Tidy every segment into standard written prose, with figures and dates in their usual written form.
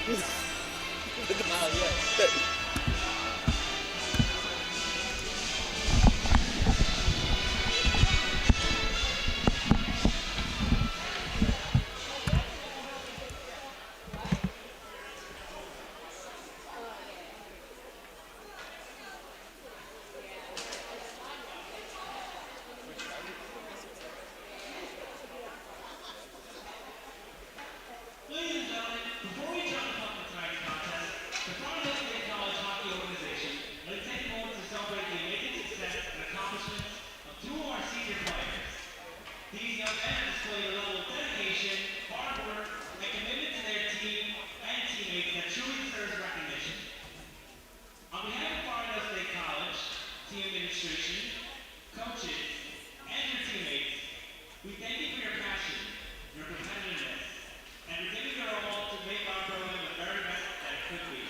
yeah. Ladies and gentlemen, before we jump into tonight's contest, the Farmingdale State College Hockey Organization would like to take a moment to celebrate the amazing success and accomplishments of two of our senior players. These young men have displayed a level of dedication, hard work, and commitment to their team and teammates that truly deserves recognition. On behalf of Farmingdale State College, team administration, coaches, and your teammates, we thank you for your passion, your competitiveness, and for giving your all to make our program the very best that it could be.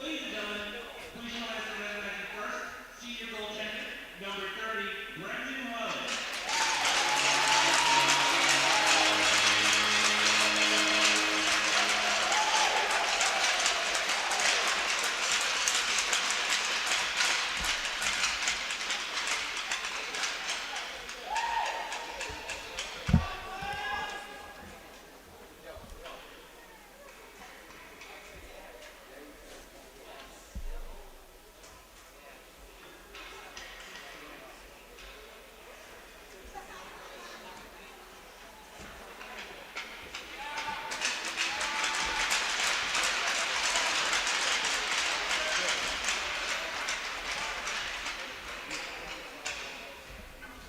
Ladies and gentlemen, please join us in recognizing first senior goaltender, number 30, Brendan Wells.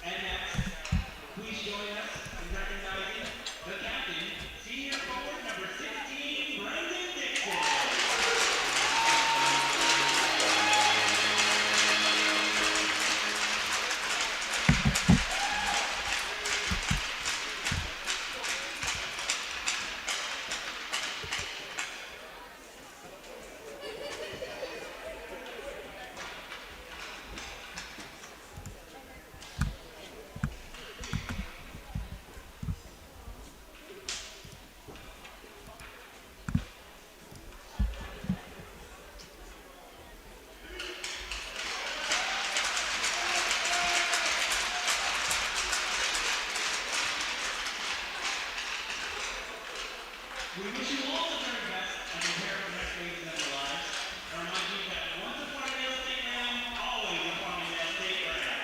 And next, please join us in recognizing the captain, senior forward number 16, Brendan Dixon. We wish you all the very best and prepare for the next phases of your lives. I remind you that once a Farmingdale State man, always a Farmingdale State man.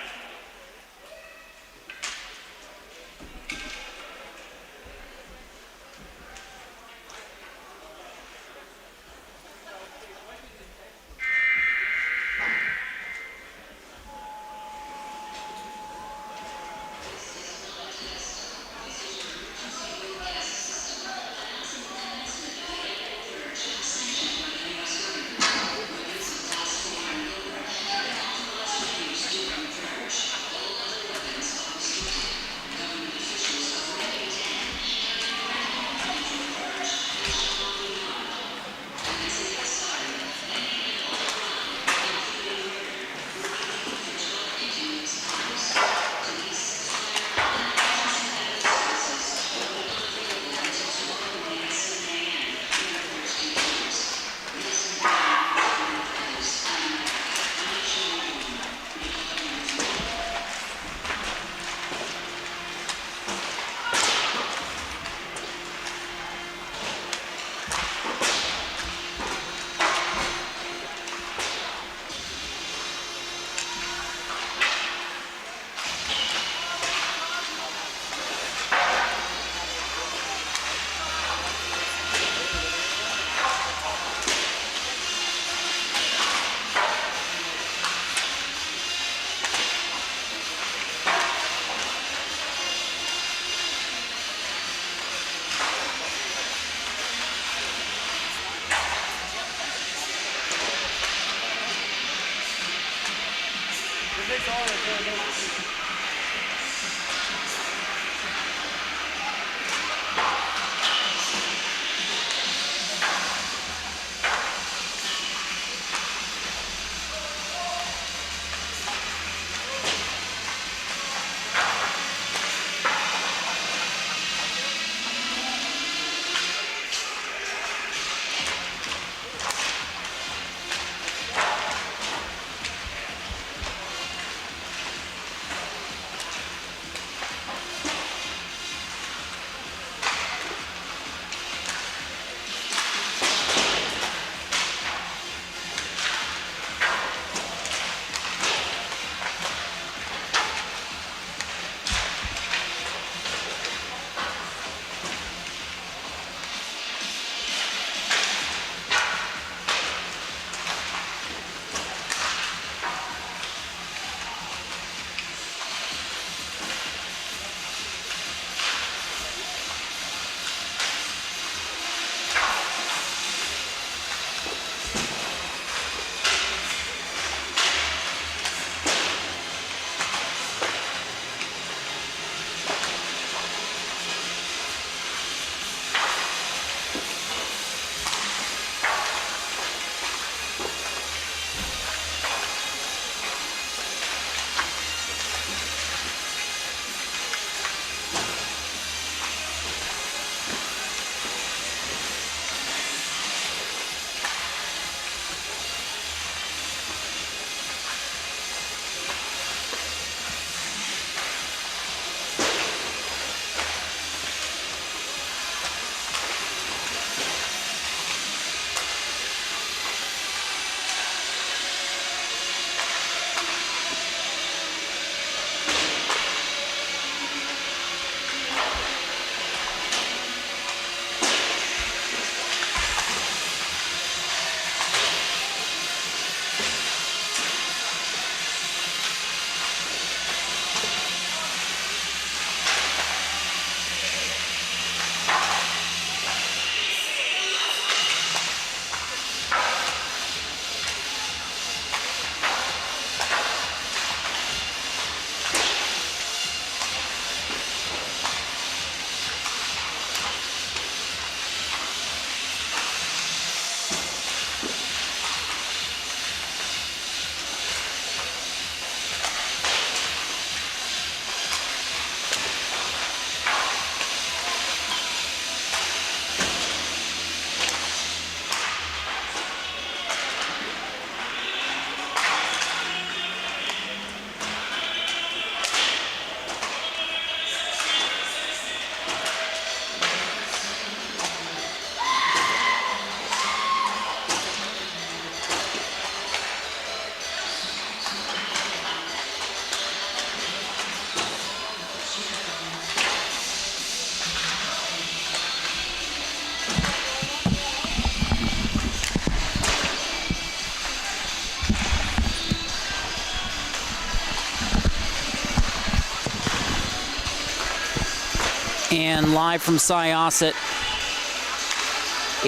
And live from Syosset,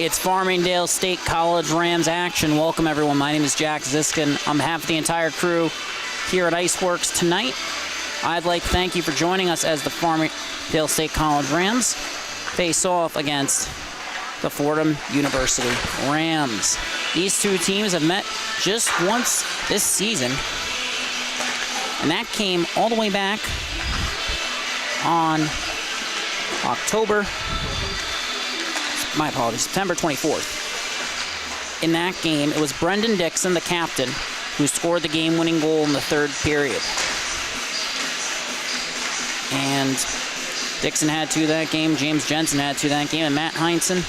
it's Farmingdale State College Rams action. Welcome, everyone. My name is Jack Ziskin. On behalf of the entire crew here at Iceworks tonight, I'd like to thank you for joining us as the Farmingdale State College Rams face off against the Fordham University Rams. These two teams have met just once this season, and that came all the way back on September 24th. In that game, it was Brendan Dixon, the captain, who scored the game-winning goal in the third period. And Dixon had two that game, James Jensen had two that game, and Matt Heinsohn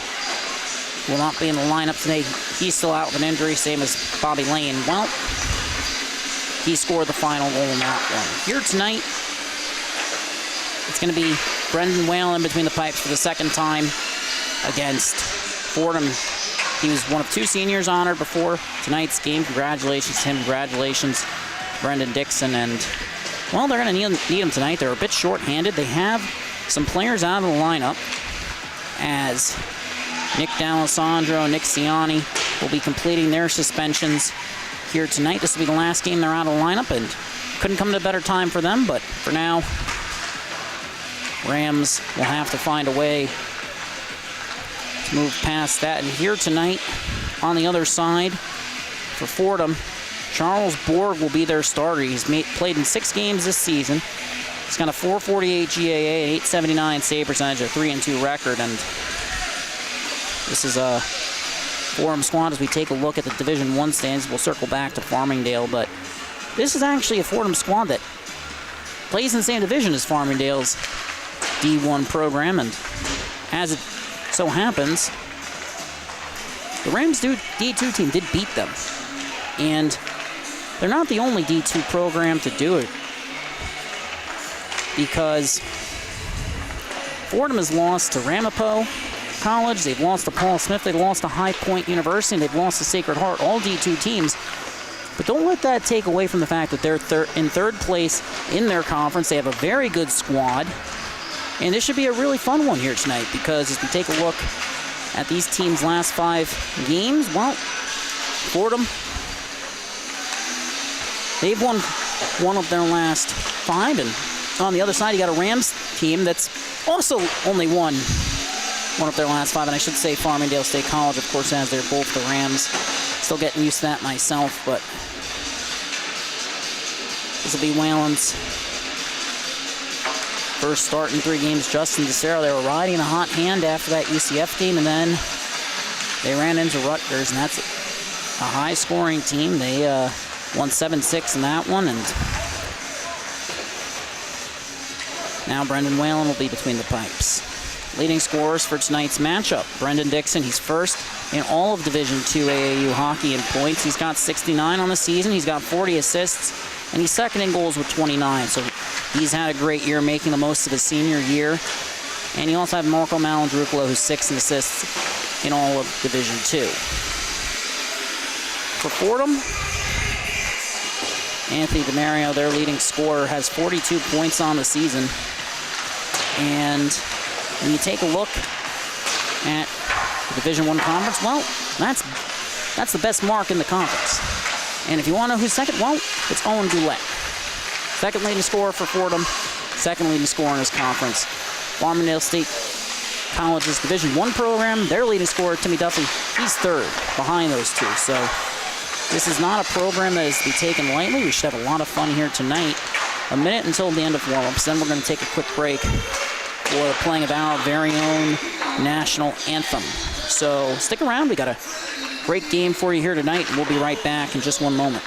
will not be in the lineup today. He's still out with an injury, same as Bobby Lane. Well, he scored the final goal in that one. Here tonight, it's going to be Brendan Whalen between the pipes for the second time against Fordham. He was one of two seniors honored before tonight's game. Congratulations to him. Congratulations to Brendan Dixon. And, well, they're going to need him tonight. They're a bit short-handed. They have some players out of the lineup, as Nick D'Alessandro and Nick Ciani will be completing their suspensions here tonight. This will be the last game they're out of the lineup, and couldn't come at a better time for them. But for now, Rams will have to find a way to move past that. And here tonight, on the other side, for Fordham, Charles Borg will be their starter. He's played in 6 games this season. He's got a .448 GAA, an .879 save percentage, a 3-2 record, and this is a Fordham squad as we take a look at the Division I standings. We'll circle back to Farmingdale, but this is actually a Fordham squad that plays in the same division as Farmingdale's D1 program, and as it so happens, the Rams D2 team did beat them, and they're not the only D2 program to do it, because Fordham has lost to Ramapo College, they've lost to Paul Smith, they've lost to High Point University, and they've lost to Sacred Heart, all D2 teams. But don't let that take away from the fact that they're in third place in their conference. They have a very good squad, and this should be a really fun one here tonight, because as we take a look at these teams' last 5 games, well, Fordham, they've won one of their last 5, and on the other side, you got a Rams team that's also only won one of their last 5, and I should say Farmingdale State College, of course, as they're both the Rams. Still getting used to that myself, but this will be Whalen's first start in 3 games. Justin DeCero, they were riding a hot hand after that UCF game, and then they ran into Rutgers, and that's a high-scoring team. They won 7-6 in that one, and now Brendan Whalen will be between the pipes. Leading scorers for tonight's matchup, Brendan Dixon. He's first in all of Division II AAU hockey in points. He's got 69 on the season. He's got 40 assists, and he's second in goals with 29. So he's had a great year, making the most of his senior year. And you also have Marco Malandrucolo, who's 6 in assists in all of Division II. For Fordham, Anthony DeMario, their leading scorer, has 42 points on the season. And when you take a look at the Division I conference, well, that's the best mark in the conference. And if you want to know who's second, well, it's Owen Goulet. Second leading scorer for Fordham, second leading scorer in his conference. Farmingdale State College's Division I program, their leading scorer, Timmy Duffy, he's third behind those two. So this is not a program that is to be taken lightly. We should have a lot of fun here tonight. A minute until the end of warm-ups, then we're going to take a quick break for the playing of our very own national anthem. So stick around. We got a great game for you here tonight, and we'll be right back in just one moment.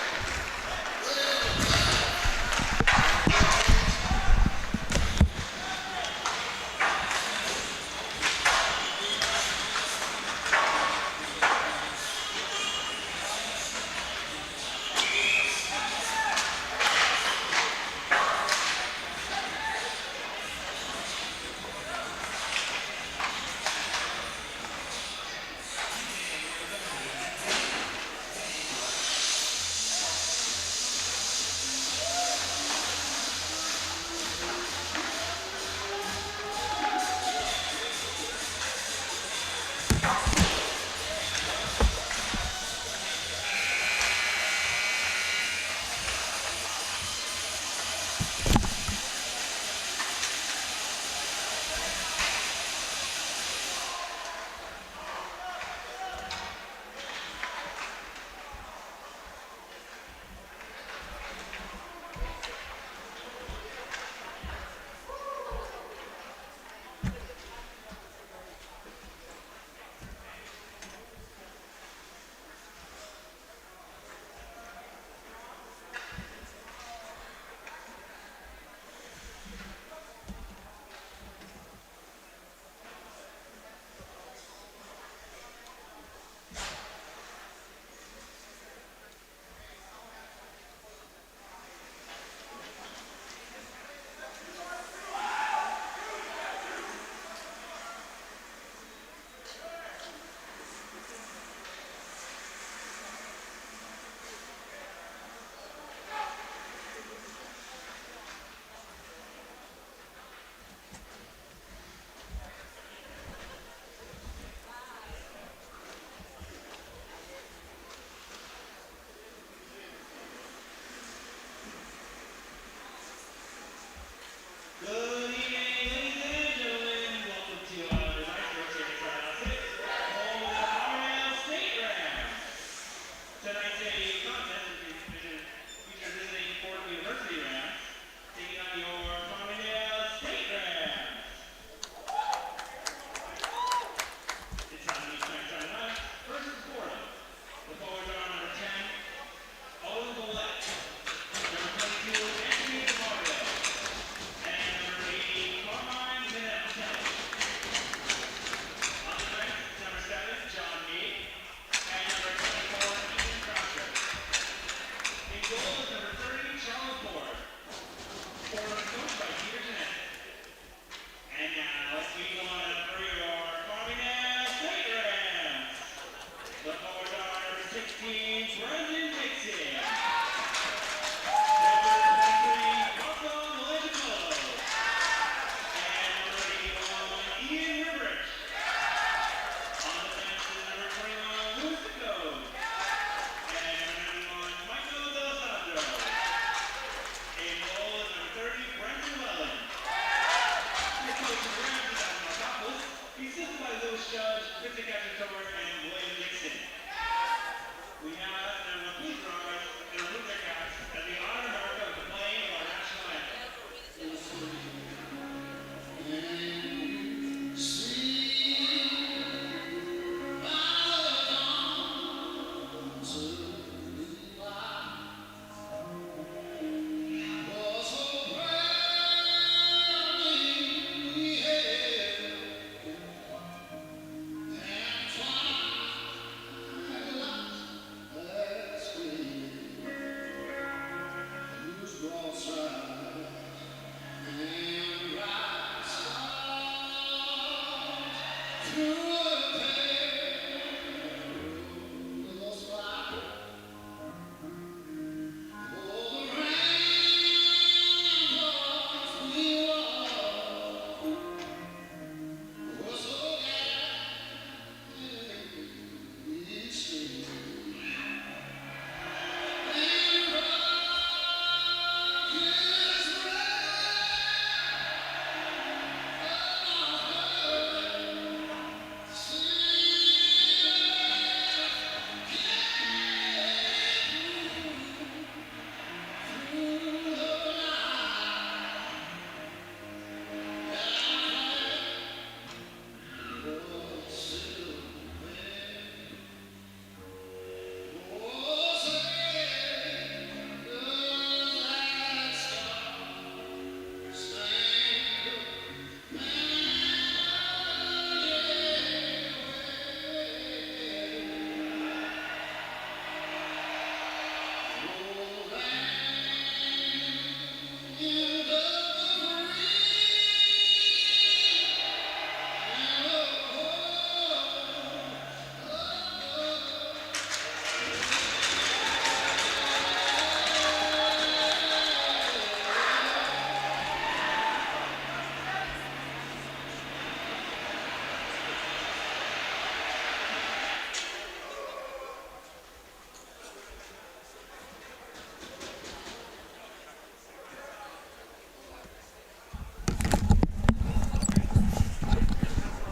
Assistant Captain Tobert and William Dixon. We now have a blue drawers and a blue caps as we honor America with the playing of our national anthem.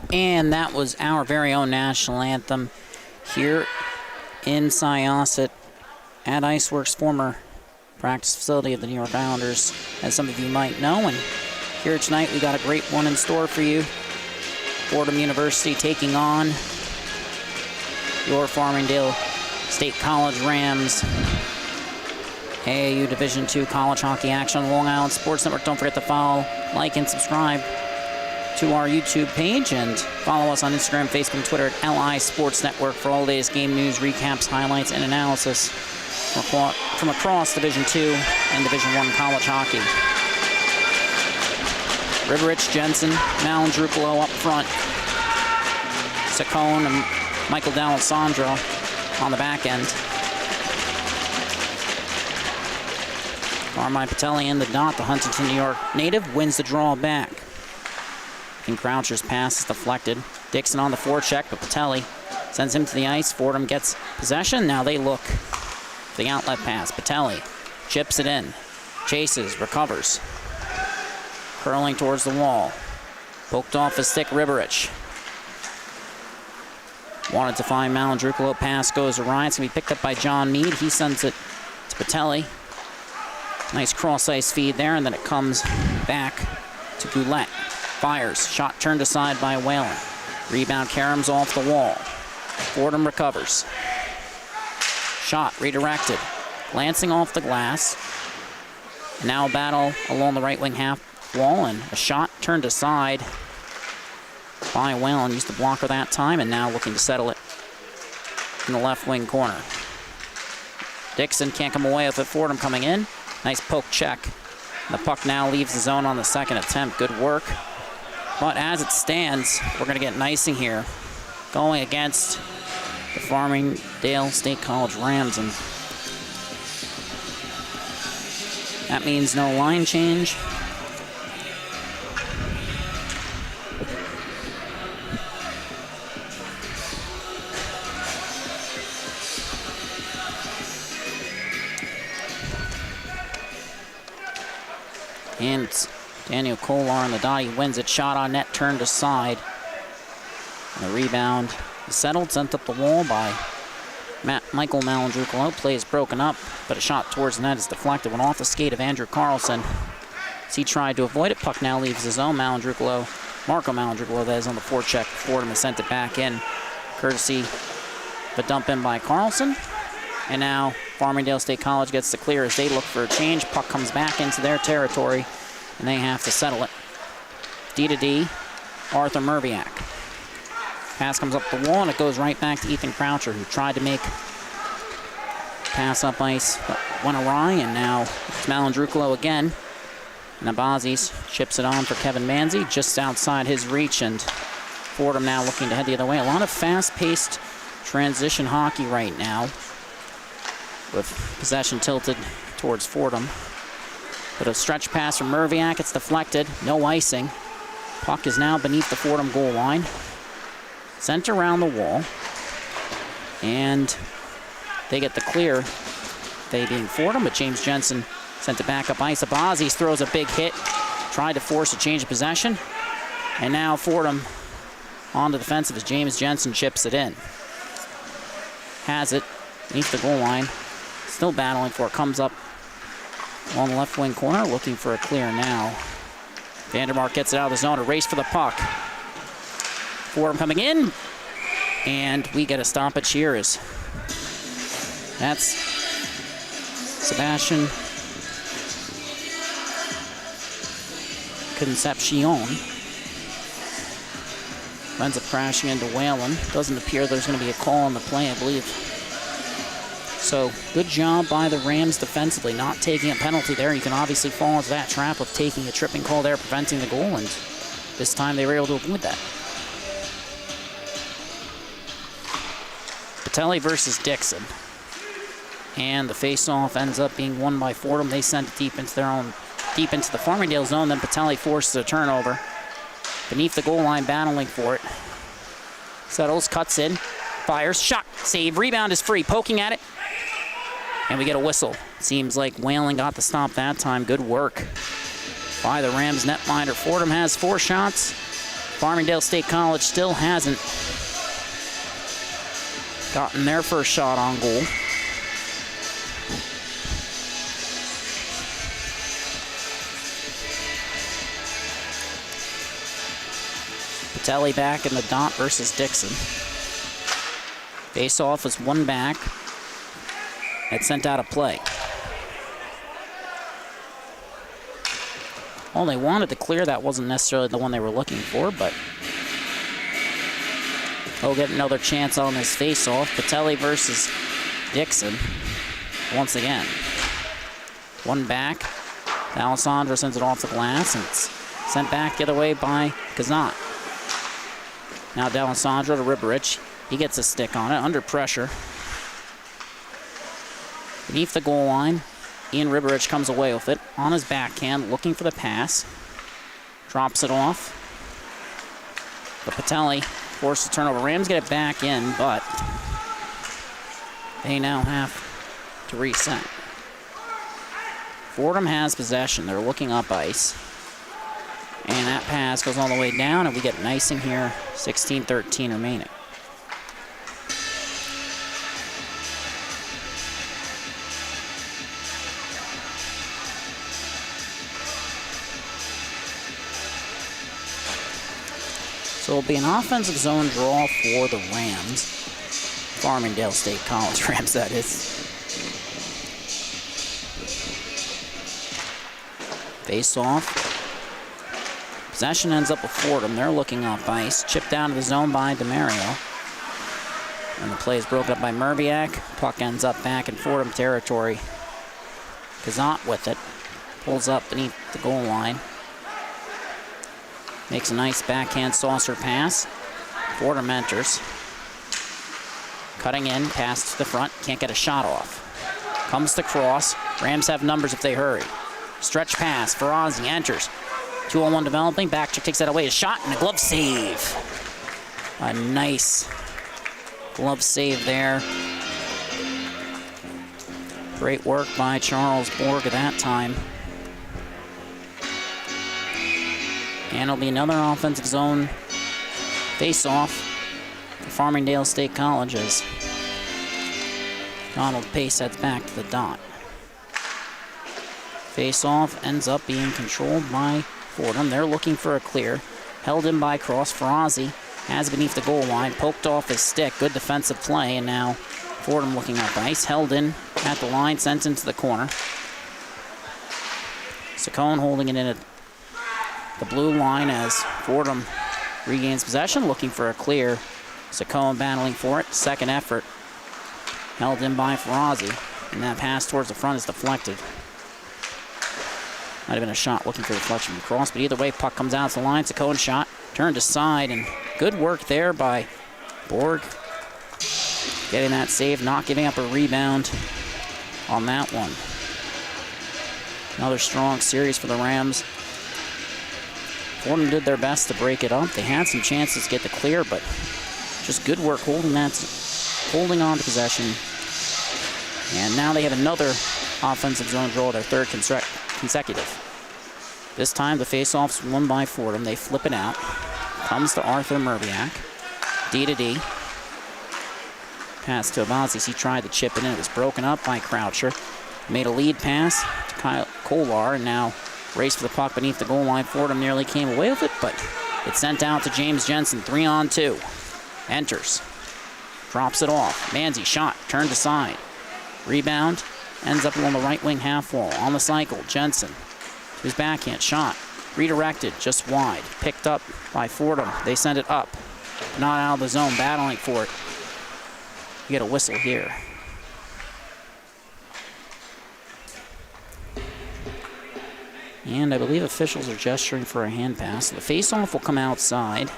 And that was our very own national anthem here in Syosset at Iceworks, former practice facility of the New York Islanders, as some of you might know. And here tonight we got a great one in store for you. Fordham University taking on your Farmingdale State College Rams. AAU Division II college hockey action on Long Island Sports Network. Don't forget to follow, like, and subscribe to our YouTube page, and follow us on Instagram, Facebook, and Twitter at LI Sports Network for all the latest game news, recaps, highlights, and analysis from across Division II and Division I college hockey. Riverich, Jensen, Malandrupolo up front. Saccone and Michael D'Alessandro on the back end. Carmine Patelli in the dot. The Huntington, New York native wins the draw back. And Croucher's pass is deflected. Dixon on the forecheck, but Patelli sends him to the ice. Fordham gets possession. Now they look for the outlet pass. Patelli chips it in. Chases, recovers. Curling towards the wall. Poked off his stick, Riverich. Wanted to find Malandrupolo. Pass goes awry. It's going to be picked up by John Mead. He sends it to Patelli. Nice cross-ice feed there, and then it comes back to Goulet. Fires. Shot turned aside by Whalen. Rebound, Karam's off the wall. Fordham recovers. Shot redirected. Glancing off the glass. Now a battle along the right wing half wall, and a shot turned aside by Whalen. Used the blocker that time, and now looking to settle it in the left wing corner. Dixon can't come away with it. Fordham coming in. Nice poke check. The puck now leaves the zone on the second attempt. Good work. But as it stands, we're going to get an icing here going against the Farmingdale State College Rams. And that means no line change. And it's Daniel Kolar on the dot. He wins it. Shot on net, turned aside. And the rebound Settled, sent up the wall by Michael Malandrucolo. Play is broken up, but a shot towards the net is deflected. Went off the skate of Andrew Carlson. As he tried to avoid it, puck now leaves his own. Marco Malandrucolo, that is on the forecheck. Fordham has sent it back in, courtesy of a dump in by Carlson. And now Farmingdale State College gets the clear as they look for a change. Puck comes back into their territory, and they have to settle it. D-to-D, Arthur Merviak. Pass comes up the wall, and it goes right back to Ethan Croucher, who tried to make pass up ice, but went awry, and now it's Malandrucolo again. Nabazis chips it on for Kevin Manzi, just outside his reach, and Fordham now looking to head the other way. A lot of fast-paced transition hockey right now, with possession tilted towards Fordham. But a stretch pass from Merviak, it's deflected, no icing. Puck is now beneath the Fordham goal line. Sent around the wall, and they get the clear, they being Fordham, but James Jensen sent it back up ice. Abazis throws a big hit, tried to force a change of possession, and now Fordham on the defensive as James Jensen chips it in. Has it beneath the goal line, still battling for it, comes up along the left wing corner, looking for a clear now. Vandermark gets it out of the zone, a race for the puck. Fordham coming in, and we get a stoppage here as that's Sebastian Concepcion. Ends up crashing into Whalen. Doesn't appear there's going to be a call on the play, I believe. So good job by the Rams defensively, not taking a penalty there. You can obviously fall into that trap of taking a tripping call there, preventing the goal, and this time they were able to avoid that. Patelli versus Dixon. And the face-off ends up being won by Fordham. They send it deep into the Farmingdale zone. Then Patelli forces a turnover. Beneath the goal line, battling for it. Settles, cuts in, fires, shot, save, rebound is free, poking at it. And we get a whistle. Seems like Whalen got the stop that time. Good work by the Rams netminder. Fordham has 4 shots. Farmingdale State College still hasn't gotten their first shot on goal. Patelli back in the dot versus Dixon. Face-off was one back. It sent out of play. Well, they wanted to clear. That wasn't necessarily the one they were looking for, but he'll get another chance on this face-off. Patelli versus Dixon once again. One back. Alessandro sends it off the glass, and it's sent back the other way by Kazan. Now D'Alessandro to Riberich. He gets a stick on it, under pressure. Beneath the goal line, Ian Riberich comes away with it. On his backhand, looking for the pass. Drops it off. But Patelli forces the turnover. Rams get it back in, but they now have to reset. Fordham has possession. They're looking up ice. And that pass goes all the way down, and we get an icing here. 16-13 remaining. So it'll be an offensive zone draw for the Rams. Farmingdale State College Rams, that is. Face off. Possession ends up with Fordham. They're looking up ice. Chipped down to the zone by DeMario. And the play is broken up by Merviak. Puck ends up back in Fordham territory. Kazant with it. Pulls up beneath the goal line. Makes a nice backhand saucer pass. Fordham enters. Cutting in, pass to the front. Can't get a shot off. Comes the cross. Rams have numbers if they hurry. Stretch pass. Ferrazzi enters. 2-on-1 developing. Backcheck takes that away. A shot and a glove save. A nice glove save there. Great work by Charles Borg at that time. And it'll be another offensive zone face-off for Farmingdale State College as Donald Pace heads back to the dot. Face-off ends up being controlled by Fordham. They're looking for a clear. Held in by Cross. Ferrazzi has beneath the goal line. Poked off his stick. Good defensive play. And now Fordham looking up ice. Held in at the line. Sent into the corner. Saccone holding it in at the blue line as Fordham regains possession. Looking for a clear. Saccone battling for it. Second effort. Held in by Ferrazzi. And that pass towards the front is deflected. Might have been a shot looking for deflection from Cross, but either way, puck comes out to the line. Saccone shot, turned aside, and good work there by Borg. Getting that save, not giving up a rebound on that one. Another strong series for the Rams. Fordham did their best to break it up. They had some chances to get the clear, but just good work holding on to possession. And now they have another offensive zone draw, their third consecutive. This time the face-off's won by Fordham. They flip it out. Comes to Arthur Merviak. D to D. Pass to Abazis. He tried to chip it in. It was broken up by Croucher. Made a lead pass to Kyle Kolar, and now race for the puck beneath the goal line. Fordham nearly came away with it, but it's sent out to James Jensen. 3-on-2. Enters. Drops it off. Manzi shot. Turned aside. Rebound. Ends up along the right wing half wall. On the cycle, Jensen. His backhand shot. Redirected, just wide. Picked up by Fordham. They send it up. Not out of the zone, battling for it. You get a whistle here. And I believe officials are gesturing for a hand pass. The face-off will come outside.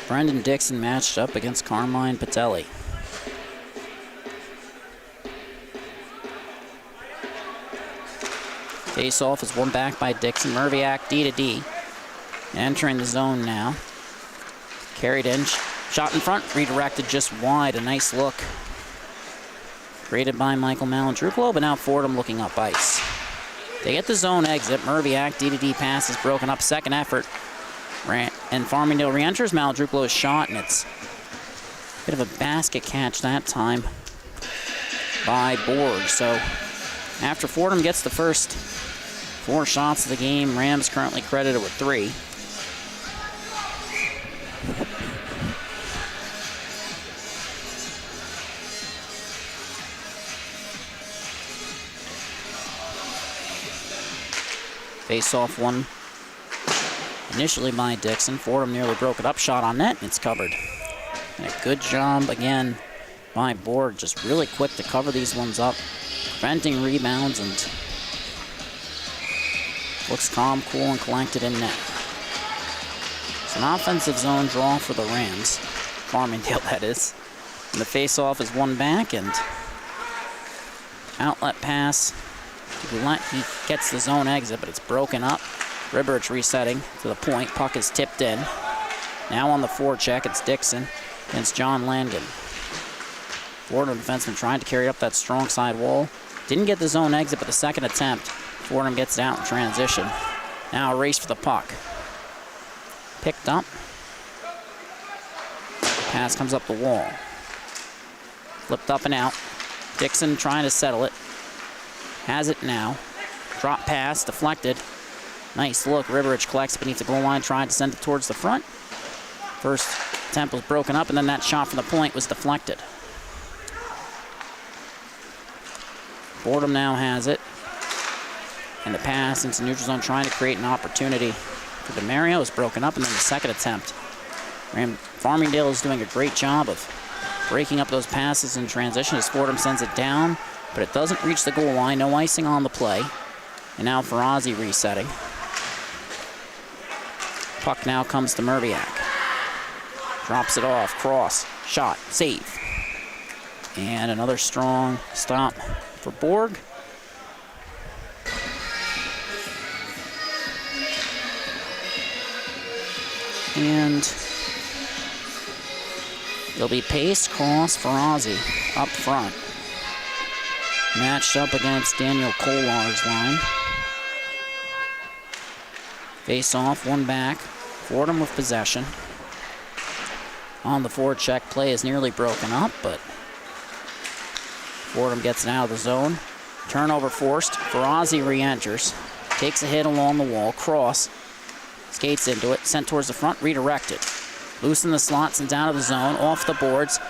Brendan Dixon matched up against Carmine Patelli. Face-off is won back by Dixon. Merviak D to D. Entering the zone now. Carried in. Shot in front. Redirected just wide. A nice look. Created by Michael Malandruplo, but now Fordham looking up ice. They get the zone exit. Merviak D to D pass is broken up. Second effort. And Farmingdale re-enters. Malandruplo's shot, and it's a bit of a basket catch that time by Borg. So after Fordham gets the first 4 shots of the game, Rams currently credited with 3. Face-off one initially by Dixon. Fordham nearly broke it up. Shot on net, and it's covered. And a good job again by Borg. Just really quick to cover these ones up. Preventing rebounds, and looks calm, cool, and collected in net. It's an offensive zone draw for the Rams. Farmingdale, that is. And the face-off is won back, and outlet pass. He gets the zone exit, but it's broken up. Ribberich resetting to the point. Puck is tipped in. Now on the forecheck, it's Dixon against John Langan. Fordham defenseman trying to carry up that strong side wall. Didn't get the zone exit, but the second attempt, Fordham gets it out in transition. Now a race for the puck. Picked up. Pass comes up the wall. Flipped up and out. Dixon trying to settle it. Has it now. Drop pass, deflected. Nice look. Ribberich collects beneath the goal line, trying to send it towards the front. First attempt was broken up, and then that shot from the point was deflected. Fordham now has it. And the pass into neutral zone, trying to create an opportunity for DeMario, is broken up, and then the second attempt. Farmingdale is doing a great job of breaking up those passes in transition as Fordham sends it down, but it doesn't reach the goal line. No icing on the play. And now Ferrazzi resetting. Puck now comes to Merviak. Drops it off. Cross. Shot. Save. And another strong stop for Borg. And it'll be Pace, Cross, Ferrazzi up front. Matched up against Daniel Kolar's line. Face off, one back. Fordham with possession. On the forecheck, play is nearly broken up, but Fordham gets it out of the zone. Turnover forced. Ferrazzi re-enters. Takes a hit along the wall. Cross. Skates into it. Sent towards the front. Redirected. Loose in the slots and down to the zone. Off the boards.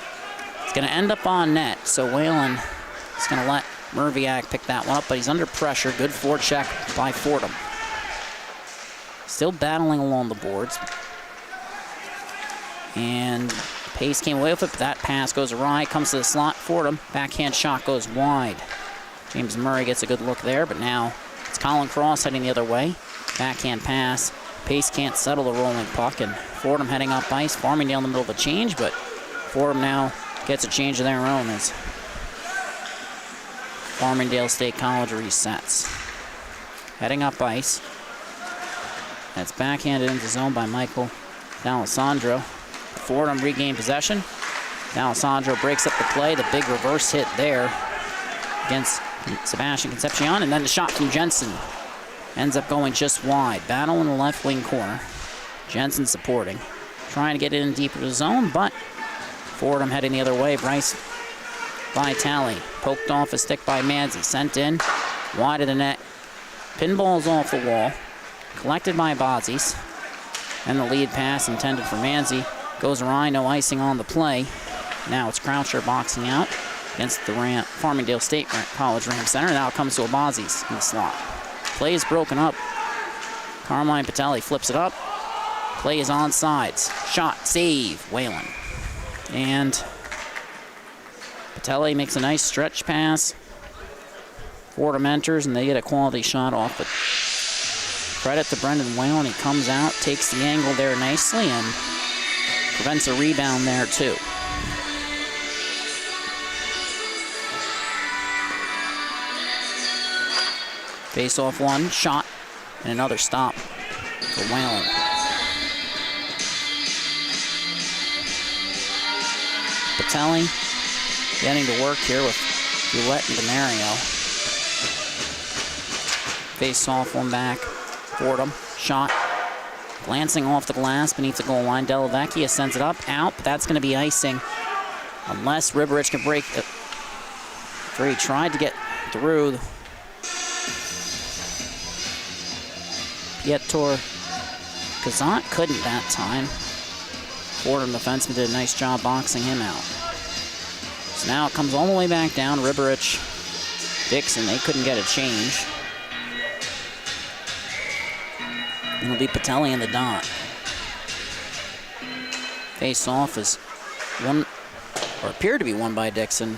It's going to end up on net, so Whalen is going to let Merviak pick that one up, but he's under pressure. Good forecheck by Fordham. Still battling along the boards. And Pace came away with it, but that pass goes awry. Comes to the slot. Fordham. Backhand shot goes wide. James Murray gets a good look there, but now it's Colin Cross heading the other way. Backhand pass. Pace can't settle the rolling puck, and Fordham heading up ice. Farmingdale in the middle of a change, but Fordham now gets a change of their own as Farmingdale State College resets. Heading up ice. That's backhanded into zone by Michael D'Alessandro. Fordham regained possession. D'Alessandro breaks up the play. The big reverse hit there against Sebastian Concepcion. And then the shot from Jensen ends up going just wide. Battle in the left wing corner. Jensen supporting. Trying to get it in deeper to the zone, but Fordham heading the other way. Bryce Vitale poked off a stick by Manzi. Sent in. Wide of the net. Pinball's off the wall. Collected by Bazis. And the lead pass intended for Manzi goes awry. No icing on the play. Now it's Croucher boxing out against the Farmingdale State College Ram Center. Now it comes to a Bazis in the slot. Play is broken up. Carmine Patelli flips it up. Play is on sides. Shot, save, Whalen. And Patelli makes a nice stretch pass. Fordham enters, and they get a quality shot off it. Credit to Brendan Whalen. He comes out, takes the angle there nicely, and prevents a rebound there, too. Face off one, shot, and another stop for Whalen. Patelli getting to work here with Goulet and DeMario. Face off, one back. Fordham, shot. Glancing off the glass beneath the goal line. Delavecchia sends it up, out, but that's going to be icing. Unless Riberich can break it. After he tried to get through. Pietor Kazant couldn't that time. Fordham defenseman did a nice job boxing him out. So now it comes all the way back down. Riberich, Dixon, they couldn't get a change. It'll be Patelli in the dot. Face off is one, or appeared to be won by Dixon.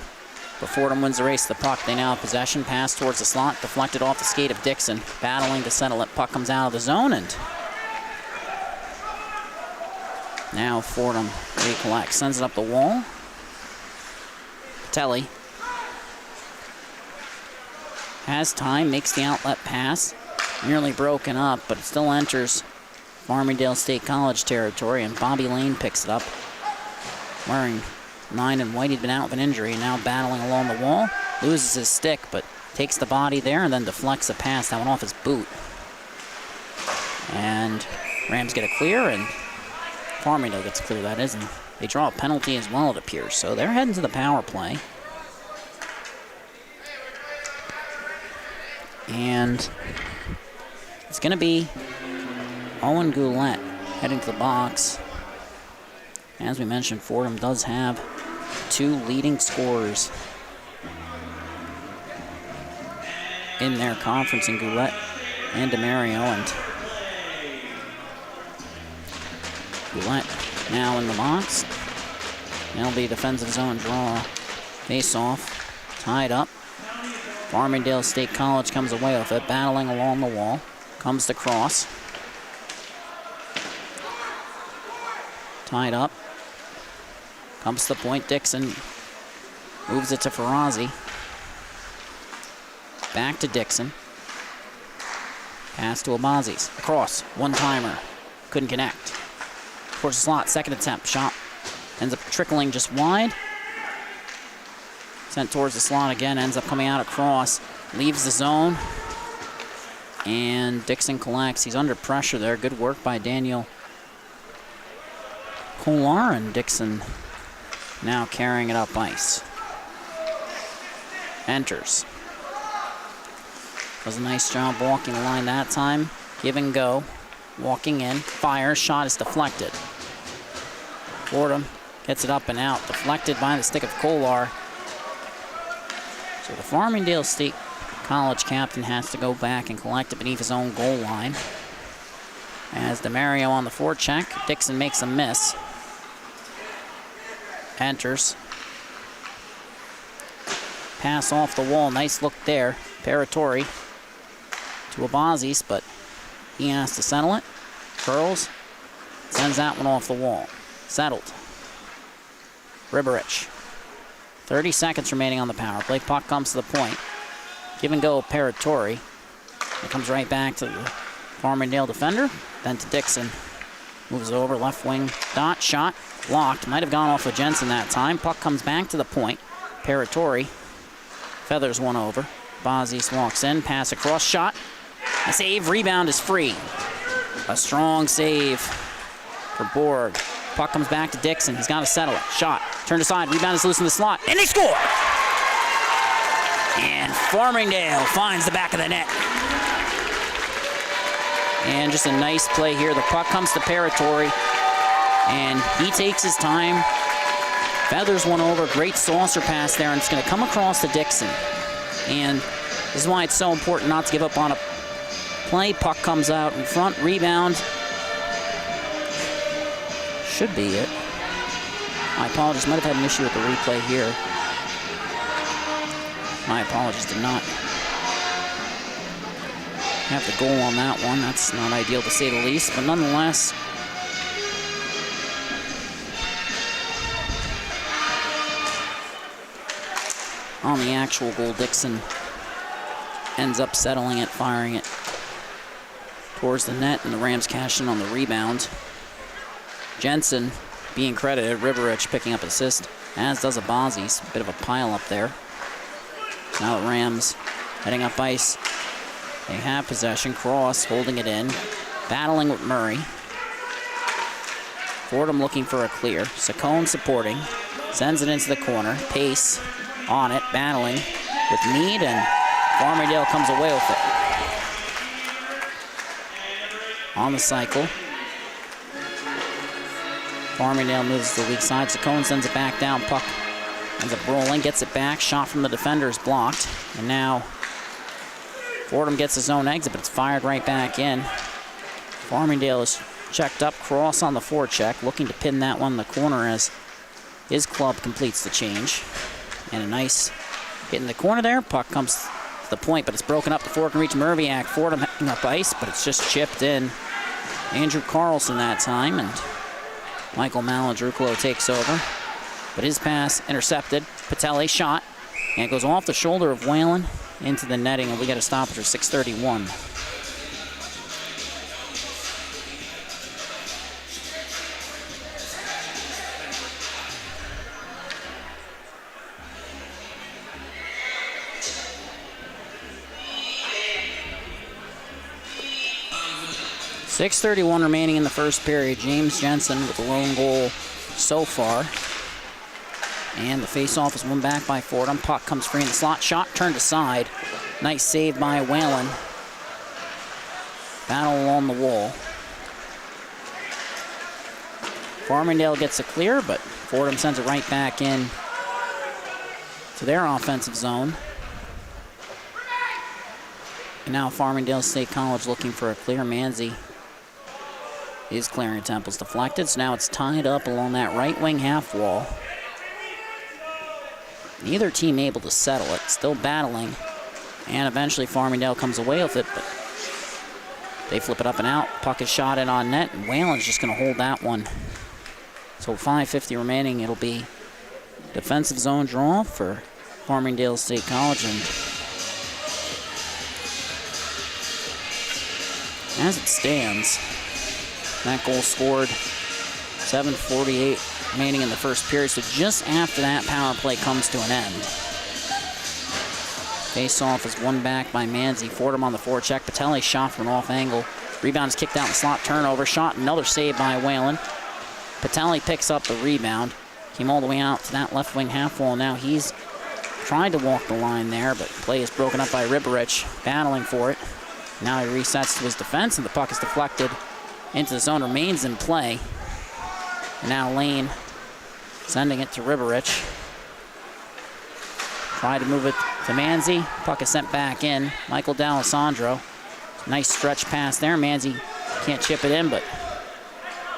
But Fordham wins the race to the puck. They now have possession. Pass towards the slot. Deflected off the skate of Dixon. Battling to settle it. Puck comes out of the zone, and now Fordham recollects. Sends it up the wall. Patelli has time. Makes the outlet pass. Nearly broken up, but it still enters Farmingdale State College territory, and Bobby Lane picks it up. Wearing 9 and white, he'd been out with an injury, and now battling along the wall. Loses his stick, but takes the body there and then deflects a pass. That went off his boot. And Rams get a clear, and Farmingdale gets a clear, that is, and they draw a penalty as well, it appears. So they're heading to the power play. And it's going to be Owen Goulet heading to the box. As we mentioned, Fordham does have 2 leading scorers in their conference in Goulet and DeMario. And Goulet now in the box. That'll be defensive zone draw. Face off, tied up. Farmingdale State College comes away with it, battling along the wall. Comes the cross. Tied up. Comes to the point. Dixon moves it to Ferrazzi. Back to Dixon. Pass to Abazis. Across. One-timer. Couldn't connect. Towards the slot. Second attempt. Shot. Ends up trickling just wide. Sent towards the slot again. Ends up coming out across. Leaves the zone. And Dixon collects. He's under pressure there. Good work by Daniel Kolar, and Dixon now carrying it up ice. Enters. Does a nice job walking the line that time. Give and go. Walking in. Fires. Shot is deflected. Fordham gets it up and out. Deflected by the stick of Kolar. So the Farmingdale State College captain has to go back and collect it beneath his own goal line. As DeMario on the forecheck. Dixon makes a miss. Enters. Pass off the wall. Nice look there. Paratori to Abazis, but he has to settle it. Curls. Sends that one off the wall. Settled. Riberich. 30 seconds remaining on the power play. Puck comes to the point. Give and go, Paratori. It comes right back to the Farmingdale defender. Then to Dixon. Moves over, left wing. Dot, shot, blocked. Might have gone off of Jensen that time. Puck comes back to the point. Paratori feathers one over. Bazis walks in, pass across, shot. A save, rebound is free. A strong save for Borg. Puck comes back to Dixon. He's got to settle it. Shot. Turned aside. Rebound is loose in the slot. And they score! And Farmingdale finds the back of the net. And just a nice play here. The puck comes to Paratori. And he takes his time. Feathers one over. Great saucer pass there. And it's going to come across to Dixon. And this is why it's so important not to give up on a play. Puck comes out in front. Rebound. Should be it. My apologies. Might have had an issue with the replay here. My apologies. Did not have the goal on that one. That's not ideal to say the least, but nonetheless. On the actual goal, Dixon ends up settling it, firing it towards the net, and the Rams cash in on the rebound. Jensen being credited, Riberich picking up assist, as does Abazis. Bit of a pile up there. Now the Rams heading up ice. They have possession. Cross holding it in, battling with Murray. Fordham looking for a clear. Saccone supporting, sends it into the corner. Pace on it, battling with Meade, and Farmingdale comes away with it. On the cycle. Farmingdale moves to the weak side. Saccone sends it back down. Puck ends up rolling, gets it back. Shot from the defender is blocked. And now Fordham gets his own exit, but it's fired right back in. Farmingdale is checked up. Cross on the forecheck, looking to pin that one in the corner as his club completes the change. And a nice hit in the corner there. Puck comes to the point, but it's broken up before it can reach Merviak. Fordham heading up ice, but it's just chipped in. Andrew Carlson that time, and Michael Maladruclo takes over. But his pass intercepted. Patele shot, and it goes off the shoulder of Whalen into the netting, and we got a stoppage for 6:31. .6:31 remaining in the first period. James Jensen with the lone goal so far. And the face-off is won back by Fordham. Puck comes free in the slot. Shot turned aside. Nice save by Whalen. Battle along the wall. Farmingdale gets a clear, but Fordham sends it right back in to their offensive zone. And now Farmingdale State College looking for a clear. Manzi is clearing. Temple's deflected, so now it's tied up along that right wing half wall. Neither team able to settle it, still battling, and eventually Farmingdale comes away with it, but they flip it up and out. Puck is shot in on net, and Whalen's just going to hold that one. So 5:50 remaining, it'll be defensive zone draw for Farmingdale State College, and as it stands, that goal scored 7:48 remaining in the first period, so just after that power play comes to an end. Face-off is won back by Manzi. Fordham on the forecheck. Patelli shot from an off angle. Rebound is kicked out in the slot. Turnover. Shot. Another save by Whalen. Patelli picks up the rebound. Came all the way out to that left wing half wall. Now he's tried to walk the line there, but play is broken up by Riberich, battling for it. Now he resets to his defense, and the puck is deflected into the zone. Remains in play. And now Lane sending it to Riberich. Try to move it to Manzi. Puck is sent back in. Michael D'Alessandro. Nice stretch pass there. Manzi can't chip it in, but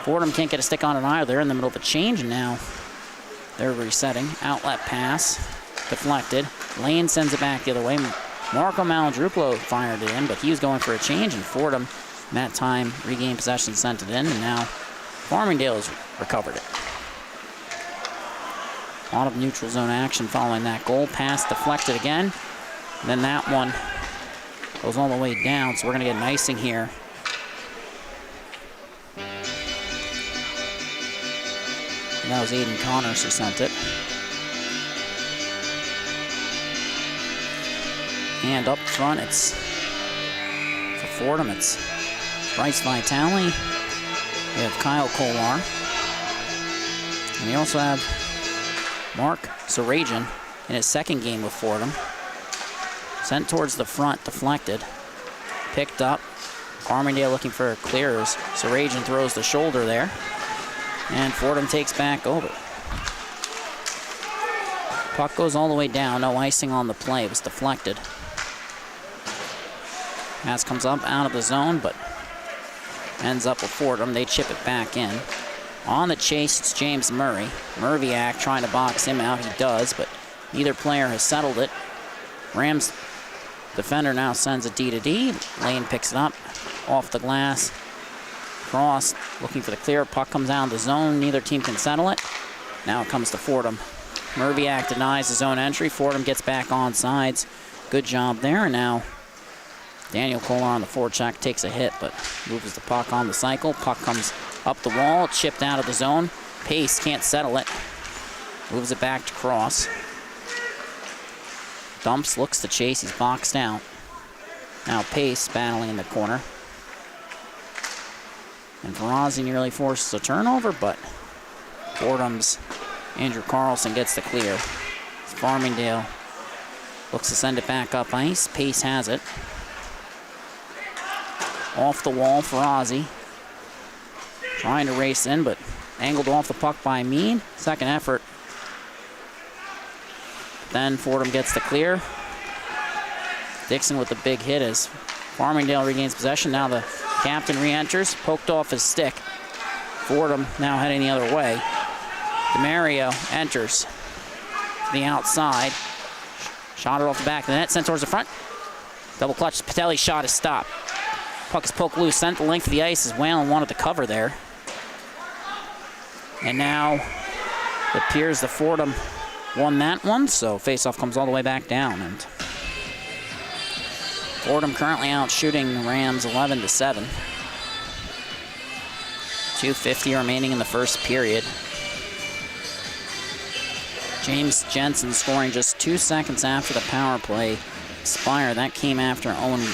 Fordham can't get a stick on it either. They're in the middle of a change, and now they're resetting. Outlet pass. Deflected. Lane sends it back the other way. Marco Maladruplo fired it in, but he was going for a change, and Fordham, in that time, regained possession, sent it in, and now Farmingdale has recovered it. A lot of neutral zone action following that goal. Pass deflected again. And then that one goes all the way down, so we're going to get an icing here. And that was Aiden Connors who sent it. And up front, it's for Fordham, it's Bryce Vitale. We have Kyle Kolar. And we also have Mark Sarajan in his second game with Fordham. Sent towards the front, deflected. Picked up. Farmingdale looking for clearers. Sarajan throws the shoulder there. And Fordham takes back over. Puck goes all the way down. No icing on the play. It was deflected. Pass comes up out of the zone, but ends up with Fordham. They chip it back in. On the chase, it's James Murray. Murviak trying to box him out. He does, but neither player has settled it. Rams defender now sends a D-to-D. Lane picks it up off the glass. Cross looking for the clear. Puck comes out of the zone. Neither team can settle it. Now it comes to Fordham. Murviak denies the zone entry. Fordham gets back on sides. Good job there. And now Daniel Kolar on the forecheck takes a hit, but moves the puck on the cycle. Puck comes up the wall, chipped out of the zone. Pace can't settle it. Moves it back to Cross. Dumps, looks to chase, he's boxed out. Now Pace battling in the corner. And Verrazzi nearly forces a turnover, but Fordham's Andrew Carlson gets the clear. Farmingdale looks to send it back up ice. Pace has it. Off the wall, Verrazzi. Trying to race in, but angled off the puck by Mean. Second effort. Then Fordham gets the clear. Dixon with the big hit as Farmingdale regains possession. Now the captain re-enters, poked off his stick. Fordham now heading the other way. DeMario enters to the outside. Shot it off the back of the net, sent towards the front. Double clutch, Patelli's shot is stopped. Puck is poked loose, sent the length of the ice as Whalen wanted to cover there. And now it appears that Fordham won that one, so faceoff comes all the way back down. And Fordham currently out shooting the Rams 11-7. 2:50 remaining in the first period. James Jensen scoring just 2 seconds after the power play expired. That came after Owen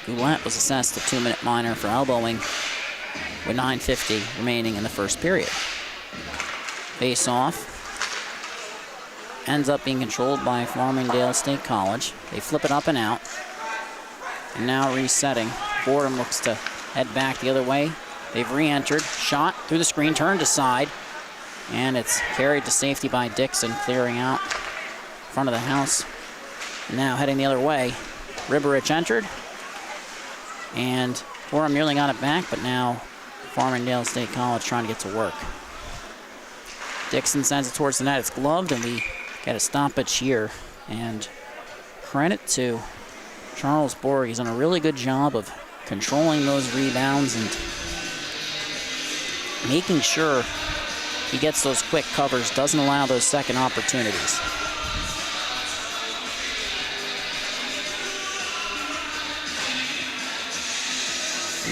Goulet was assessed a 2-minute minor for elbowing with 9:50 remaining in the first period. Face off. Ends up being controlled by Farmingdale State College. They flip it up and out. And now resetting. Fordham looks to head back the other way. They've re-entered. Shot through the screen, turned aside. And it's carried to safety by Dixon, clearing out front of the house. Now heading the other way. Riberich entered. And Fordham nearly got it back, but now Farmingdale State College trying to get to work. Dixon sends it towards the net. It's gloved, and we get a stoppage here. And credit to Charles Borg. He's done a really good job of controlling those rebounds and making sure he gets those quick covers, doesn't allow those second opportunities.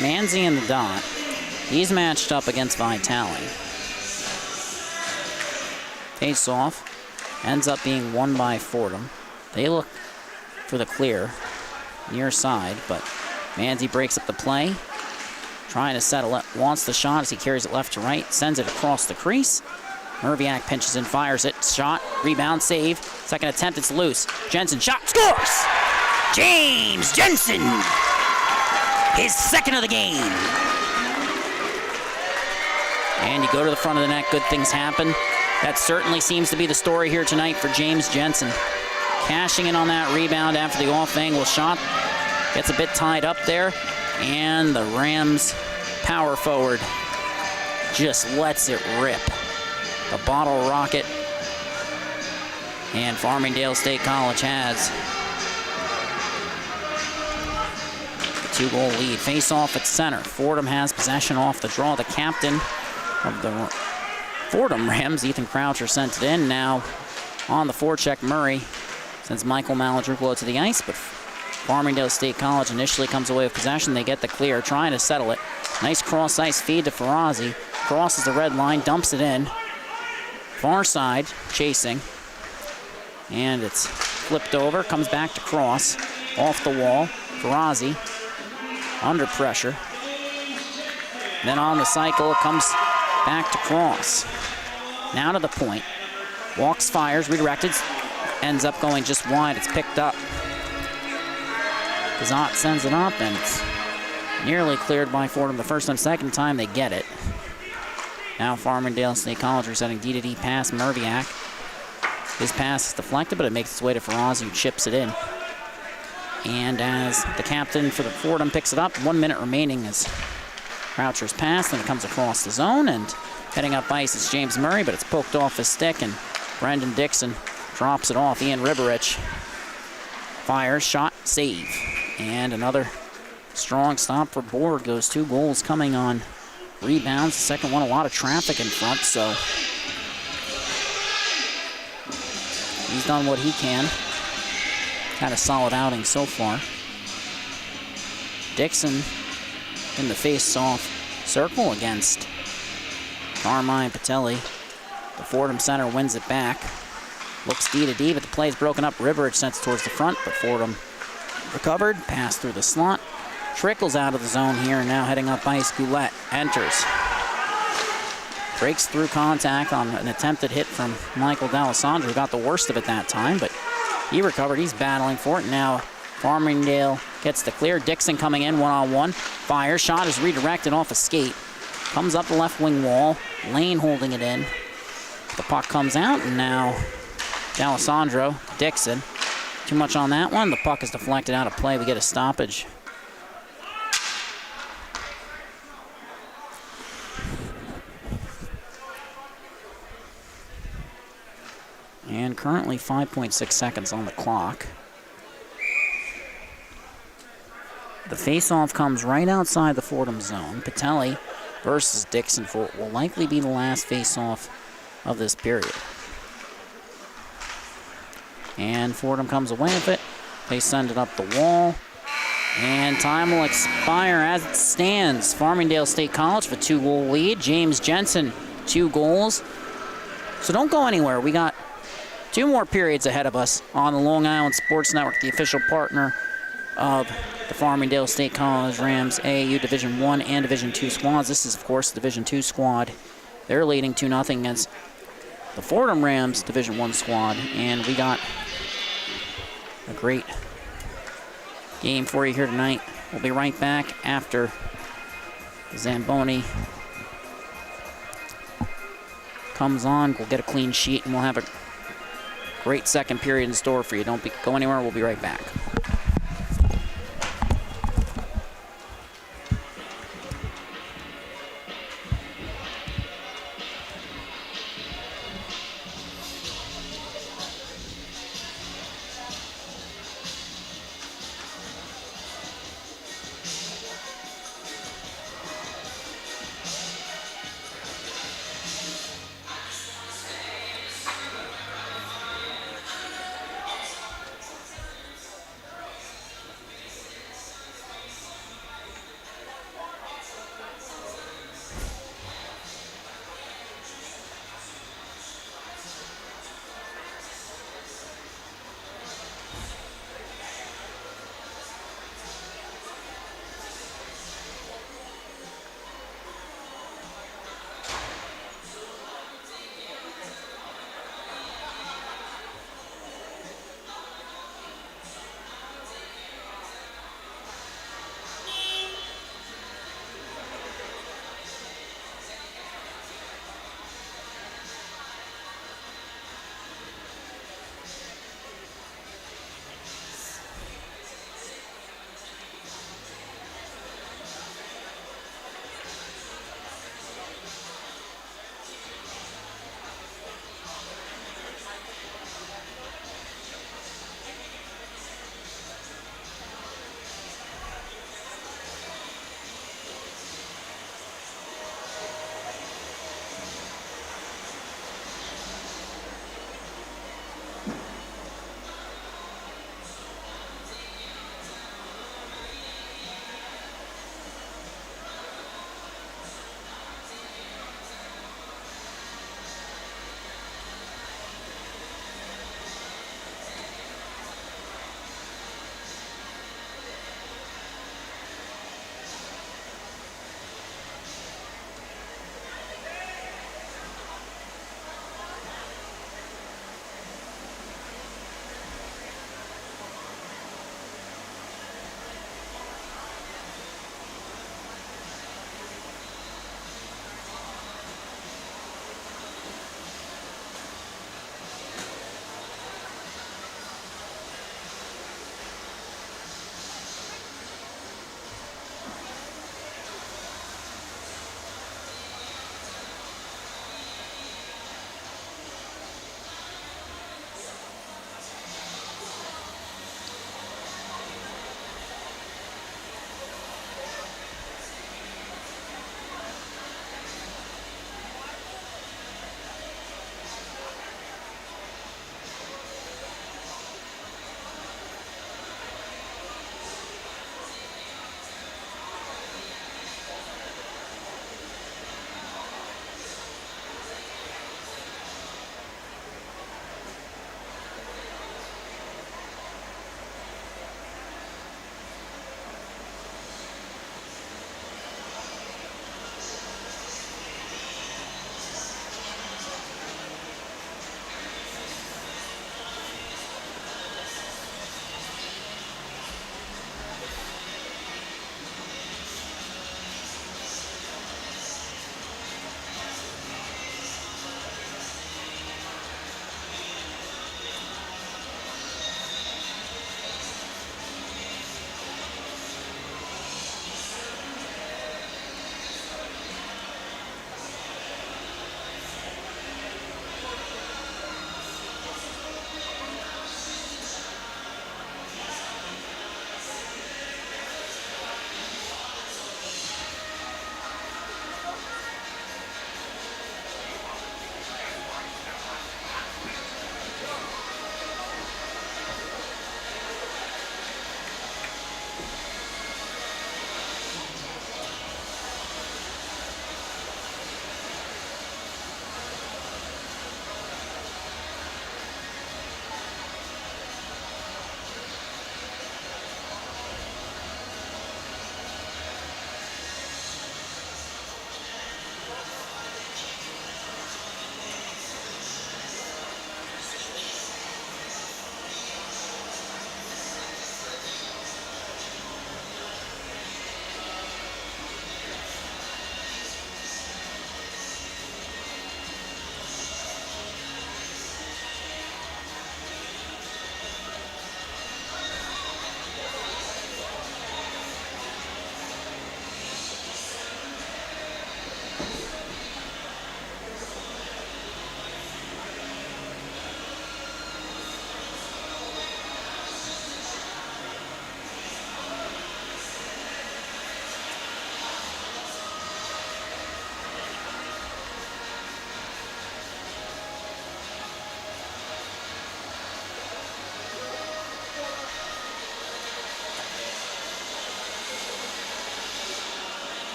Manzi in the dot. He's matched up against Vitale. Face off. Ends up being won by Fordham. They look for the clear. Near side, but Manzi breaks up the play. Trying to settle it. Wants the shot as he carries it left to right. Sends it across the crease. Merviak pinches and fires it. Shot, rebound, save. Second attempt, it's loose. Jensen shot, scores! James Jensen! His second of the game. And you go to the front of the net, good things happen. That certainly seems to be the story here tonight for James Jensen. Cashing in on that rebound after the off-angle shot. Gets a bit tied up there. And the Rams power forward just lets it rip. The bottle rocket. And Farmingdale State College has a 2-goal lead. Face off at center. Fordham has possession off the draw. The captain of the Fordham Rams, Ethan Croucher, sent it in. Now on the forecheck, Murray sends Michael Maladrupolo to the ice, but Farmingdale State College initially comes away with possession. They get the clear, trying to settle it. Nice cross-ice feed to Farazi. Crosses the red line, dumps it in. Far side, chasing. And it's flipped over, comes back to cross. Off the wall, Farazi under pressure. Then on the cycle, it comes back to cross. Now to the point. Walks, fires, redirected. Ends up going just wide. It's picked up. Gazat sends it up, and it's nearly cleared by Fordham the first time. Second time, they get it. Now Farmingdale State College resetting D-to-D pass. Merviak. His pass is deflected, but it makes its way to Farazi, who chips it in. And as the captain for the Fordham picks it up, 1 minute remaining as Croucher's pass, then it comes across the zone, and heading up ice is James Murray, but it's poked off his stick, and Brendan Dixon drops it off. Ian Riberich fires, shot, save. And another strong stop for Borg. Those 2 goals coming on rebounds. The second one, a lot of traffic in front, so he's done what he can. Had a solid outing so far. Dixon in the face-off circle against Carmine Patelli. The Fordham center wins it back. Looks D-to-D, but the play's broken up. Riverage sends it towards the front, but Fordham recovered, passed through the slot. Trickles out of the zone here, and now heading up ice, Goulet enters. Breaks through contact on an attempted hit from Michael D'Alessandro, who got the worst of it that time, but he recovered. He's battling for it. Now Farmingdale gets the clear. Dixon coming in one-on-one. Fire. Shot is redirected off a skate. Comes up the left wing wall. Lane holding it in. The puck comes out, and now D'Alessandro, Dixon. Too much on that one. The puck is deflected out of play. We get a stoppage. And currently 5.6 seconds on the clock. The face-off comes right outside the Fordham zone. Patelli versus Dixon for what will likely be the last face-off of this period. And Fordham comes away with it. They send it up the wall. And time will expire as it stands. Farmingdale State College with 2-goal lead. James Jensen, 2 goals. So don't go anywhere. We got 2 more periods ahead of us on the Long Island Sports Network, the official partner of the Farmingdale State College Rams AAU Division I and Division II squads. This is, of course, the Division II squad. They're leading 2-0 against the Fordham Rams Division I squad, and we got a great game for you here tonight. We'll be right back after Zamboni comes on. We'll get a clean sheet, and we'll have a great second period in store for you. Don't go anywhere. We'll be right back.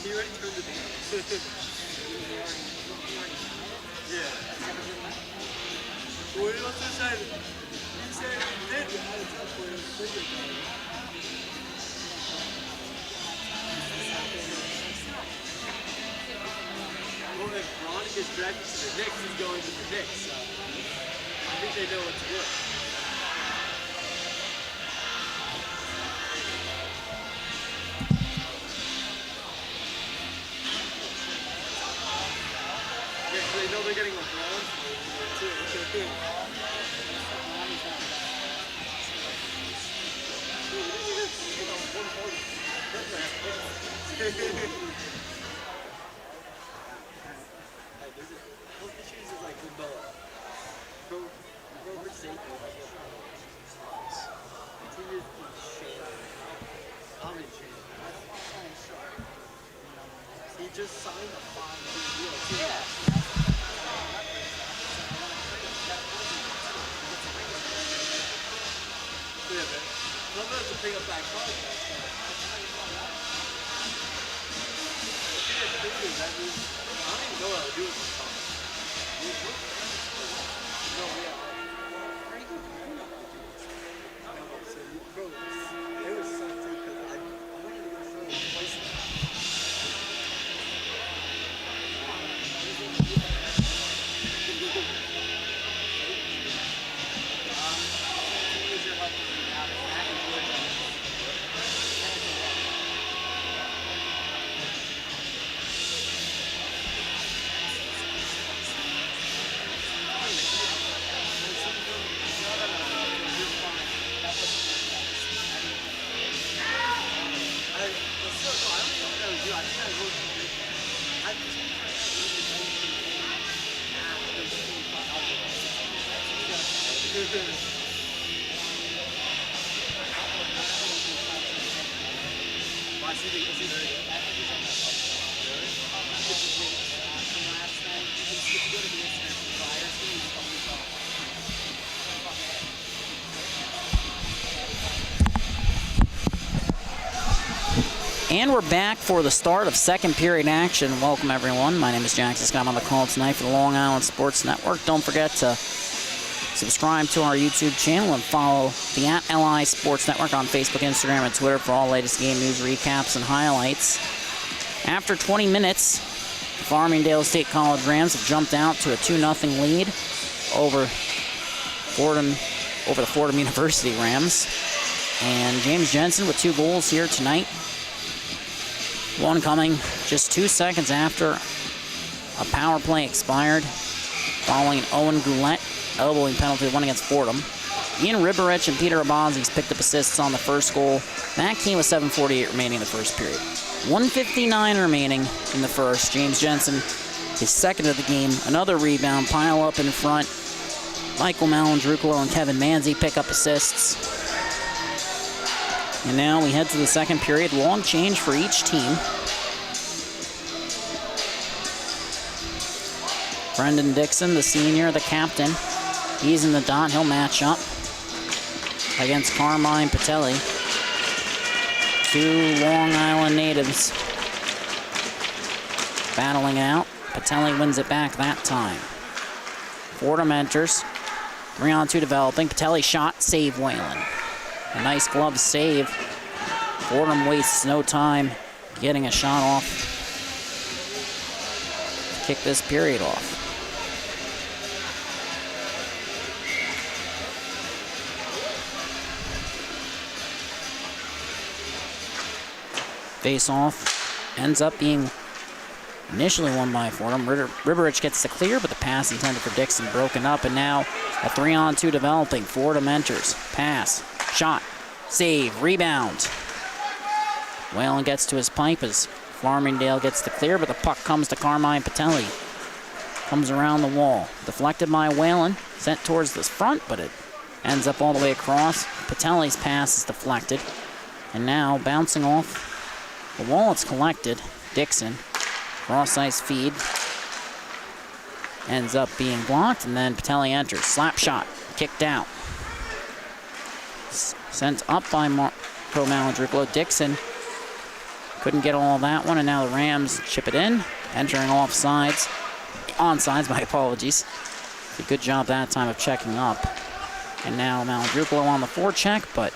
He already turned it down. Yeah. What else is that? He said he did. Well, if Ron gets drafted to the Knicks, he's going to the Knicks. So I think they know what to do. They know they're getting LeBron too. He just signed a 5-year deal too. Yeah. Yeah, man. I'm going to pick up that contract. I don't even know what I would do with this contract. No, yeah. Bro, it was something because I wanted to go show the place. And we're back for the start of second period action. Welcome, everyone. My name is Jackson Scott. I'm on the call tonight for the Long Island Sports Network. Don't forget to subscribe to our YouTube channel and follow the @LI Sports Network on Facebook, Instagram, and Twitter for all latest game news, recaps, and highlights. After 20 minutes, the Farmingdale State College Rams have jumped out to a 2-0 lead over the Fordham University Rams. And James Jensen with 2 goals here tonight. One coming just 2 seconds after a power play expired, following an Owen Goulet elbowing penalty, one against Fordham. Ian Riberich and Peter Abazis picked up assists on the first goal. That came with 7:48 remaining in the first period. 1:59 remaining in the first. James Jensen, his second of the game. Another rebound, pile up in front. Michael Malandrucolo and Kevin Manzi pick up assists. And now we head to the second period. Long change for each team. Brendan Dixon, the senior, the captain. He's in the dot. He'll match up against Carmine Patelli. 2 Long Island natives battling out. Patelli wins it back that time. Fordham enters. 3-on-2 developing. Patelli shot, save Whalen. A nice glove save. Fordham wastes no time getting a shot off to kick this period off. Face-off ends up being initially won by Fordham. Riberich gets the clear, but the pass intended for Dixon broken up, and now a 3-on-2 developing. Fordham enters. Pass. Shot. Save. Rebound. Whalen gets to his pipe as Farmingdale gets the clear, but the puck comes to Carmine Patelli. Comes around the wall. Deflected by Whalen. Sent towards the front, but it ends up all the way across. Patelli's pass is deflected. And now bouncing off the wall, it's collected. Dixon. Cross-ice feed. Ends up being blocked, and then Patelli enters. Slap shot. Kicked out. Sent up by Marco Malandrucolo. Dixon couldn't get all of that one, and now the Rams chip it in. Entering offsides. Onsides, my apologies. Did a good job that time of checking up. And now Malandrucolo on the forecheck, but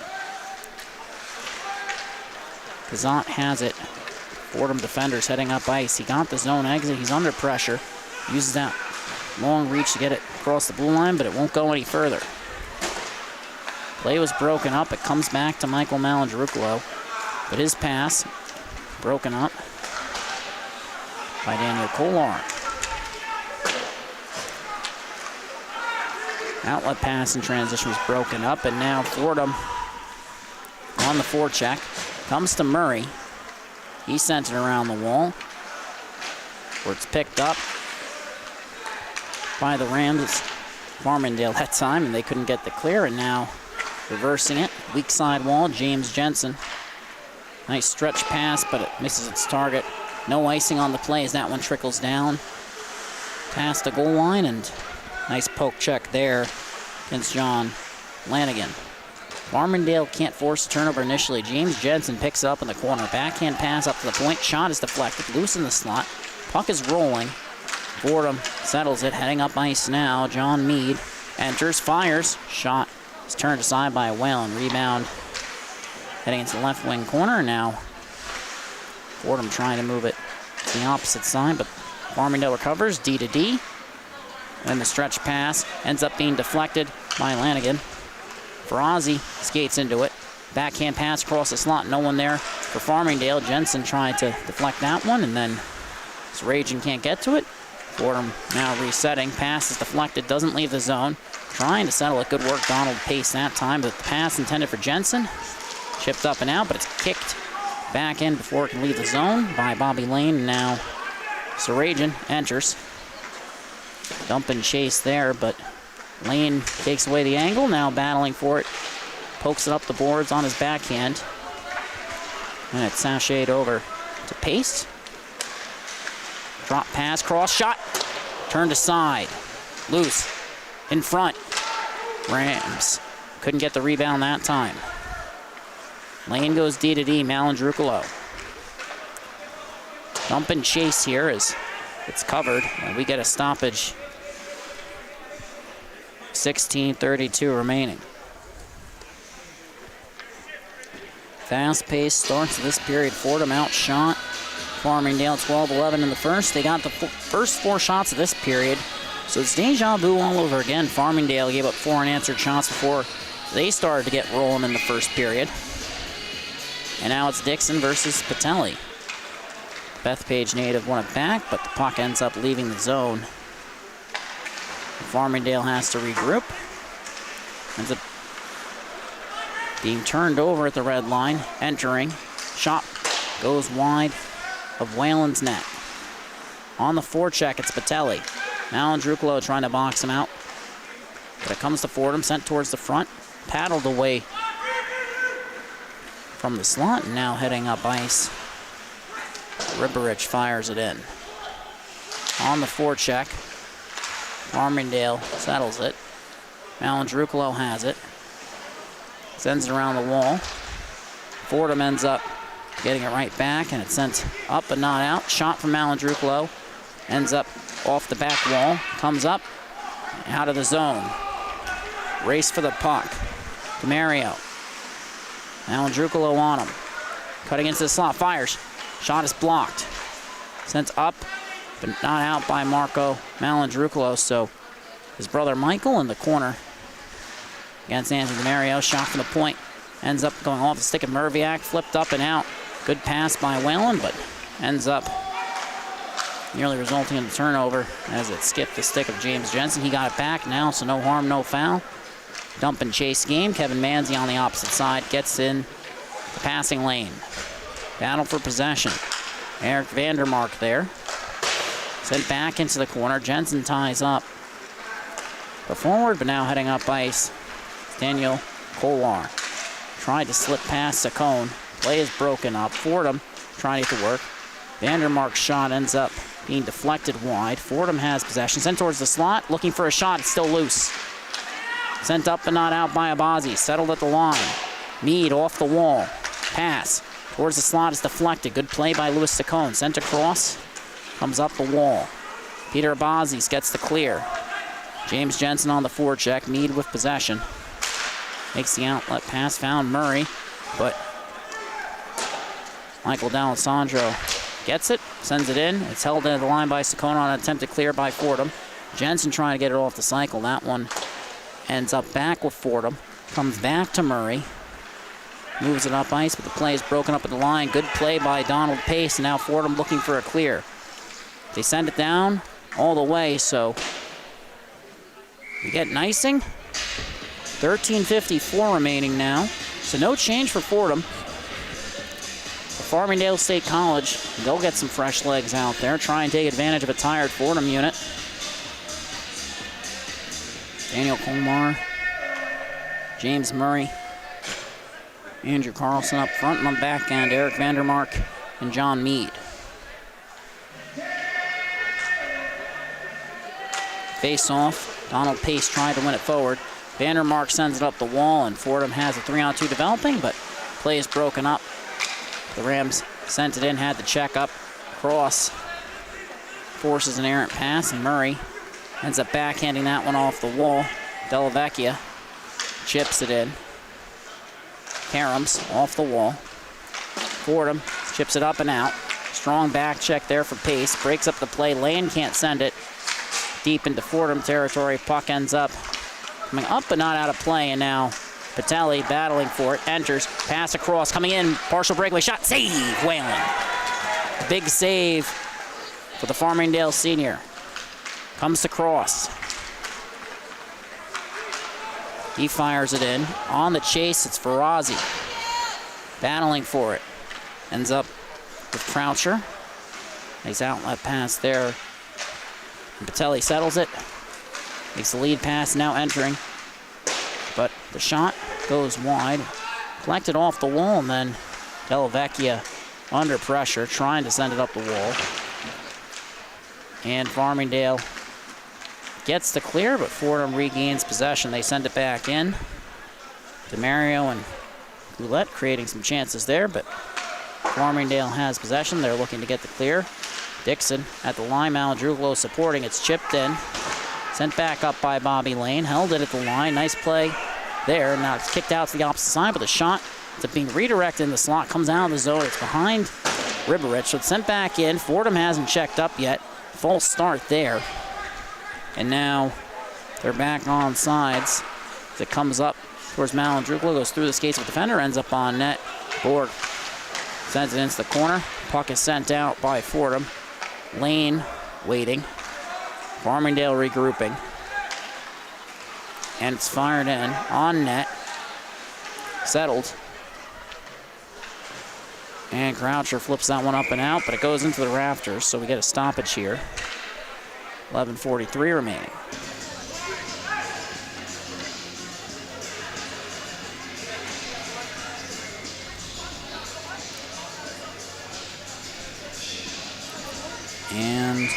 Kazant has it. Fordham defenders heading up ice. He got the zone exit. He's under pressure. Uses that long reach to get it across the blue line, but it won't go any further. Play was broken up. It comes back to Michael Malandrucolo, but his pass broken up by Daniel Kolar. Outlet pass in transition was broken up, and now Fordham on the forecheck. Comes to Murray. He sent it around the wall, where it's picked up by the Rams. It's Farmingdale that time, and they couldn't get the clear, and now reversing it. Weak side wall, James Jensen. Nice stretch pass, but it misses its target. No icing on the play as that one trickles down past the goal line, and nice poke check there against John Lanigan. Farmingdale can't force a turnover initially. James Jensen picks it up in the corner. Backhand pass up to the point. Shot is deflected. Loose in the slot. Puck is rolling. Fordham settles it. Heading up ice now. John Mead enters, fires. Shot is turned aside by Whalen. Rebound heading into the left wing corner. Now Fordham trying to move it to the opposite side, but Farmingdale recovers. D to D. And the stretch pass ends up being deflected by Lanigan. Ferrazzi skates into it. Backhand pass across the slot. No one there for Farmingdale. Jensen trying to deflect that one, and then Rajan can't get to it. Fordham now resetting. Pass is deflected. Doesn't leave the zone. Trying to settle it. Good work, Donald Pace that time, but the pass intended for Jensen. Chipped up and out, but it's kicked back in before it can leave the zone by Bobby Lane. Now Rajan enters. Dump and chase there, but Lane takes away the angle, now battling for it. Pokes it up the boards on his backhand. And it's sashayed over to Pace. Drop pass, cross shot. Turned aside. Loose. In front. Rams couldn't get the rebound that time. Lane goes D to D, Malandrucolo. Dump and chase here as it's covered, and we get a stoppage. 16:32 remaining. Fast-paced start to this period. Fordham outshot Farmingdale 12-11 in the first. They got the first 4 shots of this period, so it's deja vu all over again. Farmingdale gave up 4 unanswered shots before they started to get rolling in the first period. And now it's Dixon versus Patelli. Bethpage native won it back, but the puck ends up leaving the zone. Farmingdale has to regroup. Ends up being turned over at the red line. Entering. Shot goes wide of Whalen's net. On the forecheck, it's Patelli. Malandrucolo trying to box him out. But it comes to Fordham, sent towards the front. Paddled away from the slot, and now heading up ice. Riberich fires it in. On the forecheck, Farmingdale settles it. Malandrucolo has it. Sends it around the wall. Fordham ends up getting it right back, and it's sent up but not out. Shot from Malandrucolo. Ends up off the back wall. Comes up, out of the zone. Race for the puck. Demario. Malandrucolo on him. Cutting into the slot. Fires. Shot is blocked. Sent up, but not out by Marco Malandrucolo. So his brother Michael in the corner against Anthony Demario. Shot from the point. Ends up going off the stick of Merviak. Flipped up and out. Good pass by Whalen, but ends up nearly resulting in a turnover as it skipped the stick of James Jensen. He got it back now, so no harm, no foul. Dump and chase game. Kevin Manzi on the opposite side gets in the passing lane. Battle for possession. Eric Vandermark there. Sent back into the corner. Jensen ties up. But forward, but now heading up ice. Daniel Kolar. Tried to slip past Saccone. Play is broken up. Fordham trying to get to work. Vandermark's shot ends up being deflected wide. Fordham has possession. Sent towards the slot. Looking for a shot. It's still loose. Sent up but not out by Abazi. Settled at the line. Mead off the wall. Pass. Towards the slot is deflected. Good play by Louis Saccone. Sent across. Comes up the wall. Peter Abazis gets the clear. James Jensen on the forecheck. Mead with possession. Makes the outlet pass. Found Murray. But Michael D'Alessandro gets it. Sends it in. It's held into the line by Saccone on an attempted clear by Fordham. Jensen trying to get it off the cycle. That one ends up back with Fordham. Comes back to Murray. Moves it up ice, but the play is broken up at the line. Good play by Donald Pace, and now Fordham looking for a clear. They send it down all the way, so we get an icing. 13:54 remaining now, so no change for Fordham. Farmingdale State College, they'll get some fresh legs out there, try and take advantage of a tired Fordham unit. Daniel Colmar, James Murray, Andrew Carlson up front, and on the back end, Eric Vandermark and John Mead. Face off, Donald Pace tried to win it forward. Vandermark sends it up the wall, and Fordham has a 3-on-2 developing, but play is broken up. The Rams sent it in, had the check up. Cross forces an errant pass, and Murray ends up backhanding that one off the wall. Della Vecchia chips it in. Karams off the wall. Fordham chips it up and out. Strong back check there for Pace. Breaks up the play. Lane can't send it deep into Fordham territory. Puck ends up coming up but not out of play, and now Patelli battling for it. Enters. Pass across. Coming in. Partial breakaway shot. Save. Whalen. Big save for the Farmingdale senior. Comes to Cross. He fires it in. On the chase, it's Ferrazzi. Battling for it. Ends up with Croucher. Nice outlet pass there. And Patelli settles it. Makes the lead pass, now entering. But the shot goes wide. Collected off the wall, and then Della Vecchia under pressure, trying to send it up the wall. And Farmingdale gets the clear, but Fordham regains possession. They send it back in. DeMario and Goulet creating some chances there, but Farmingdale has possession. They're looking to get the clear. Dixon at the line. Maladruglo supporting. It's chipped in. Sent back up by Bobby Lane. Held it at the line. Nice play there. Now it's kicked out to the opposite side, but the shot ends up being redirected in the slot. Comes out of the zone. It's behind Riberich, so it's sent back in. Fordham hasn't checked up yet. False start there. And now they're back on sides. As it comes up towards Malandruglo, goes through the skates of the defender, ends up on net. Borg sends it into the corner. Puck is sent out by Fordham. Lane waiting. Farmingdale regrouping. And it's fired in on net. Settled. And Croucher flips that one up and out, but it goes into the rafters, so we get a stoppage here. 11:43 remaining. And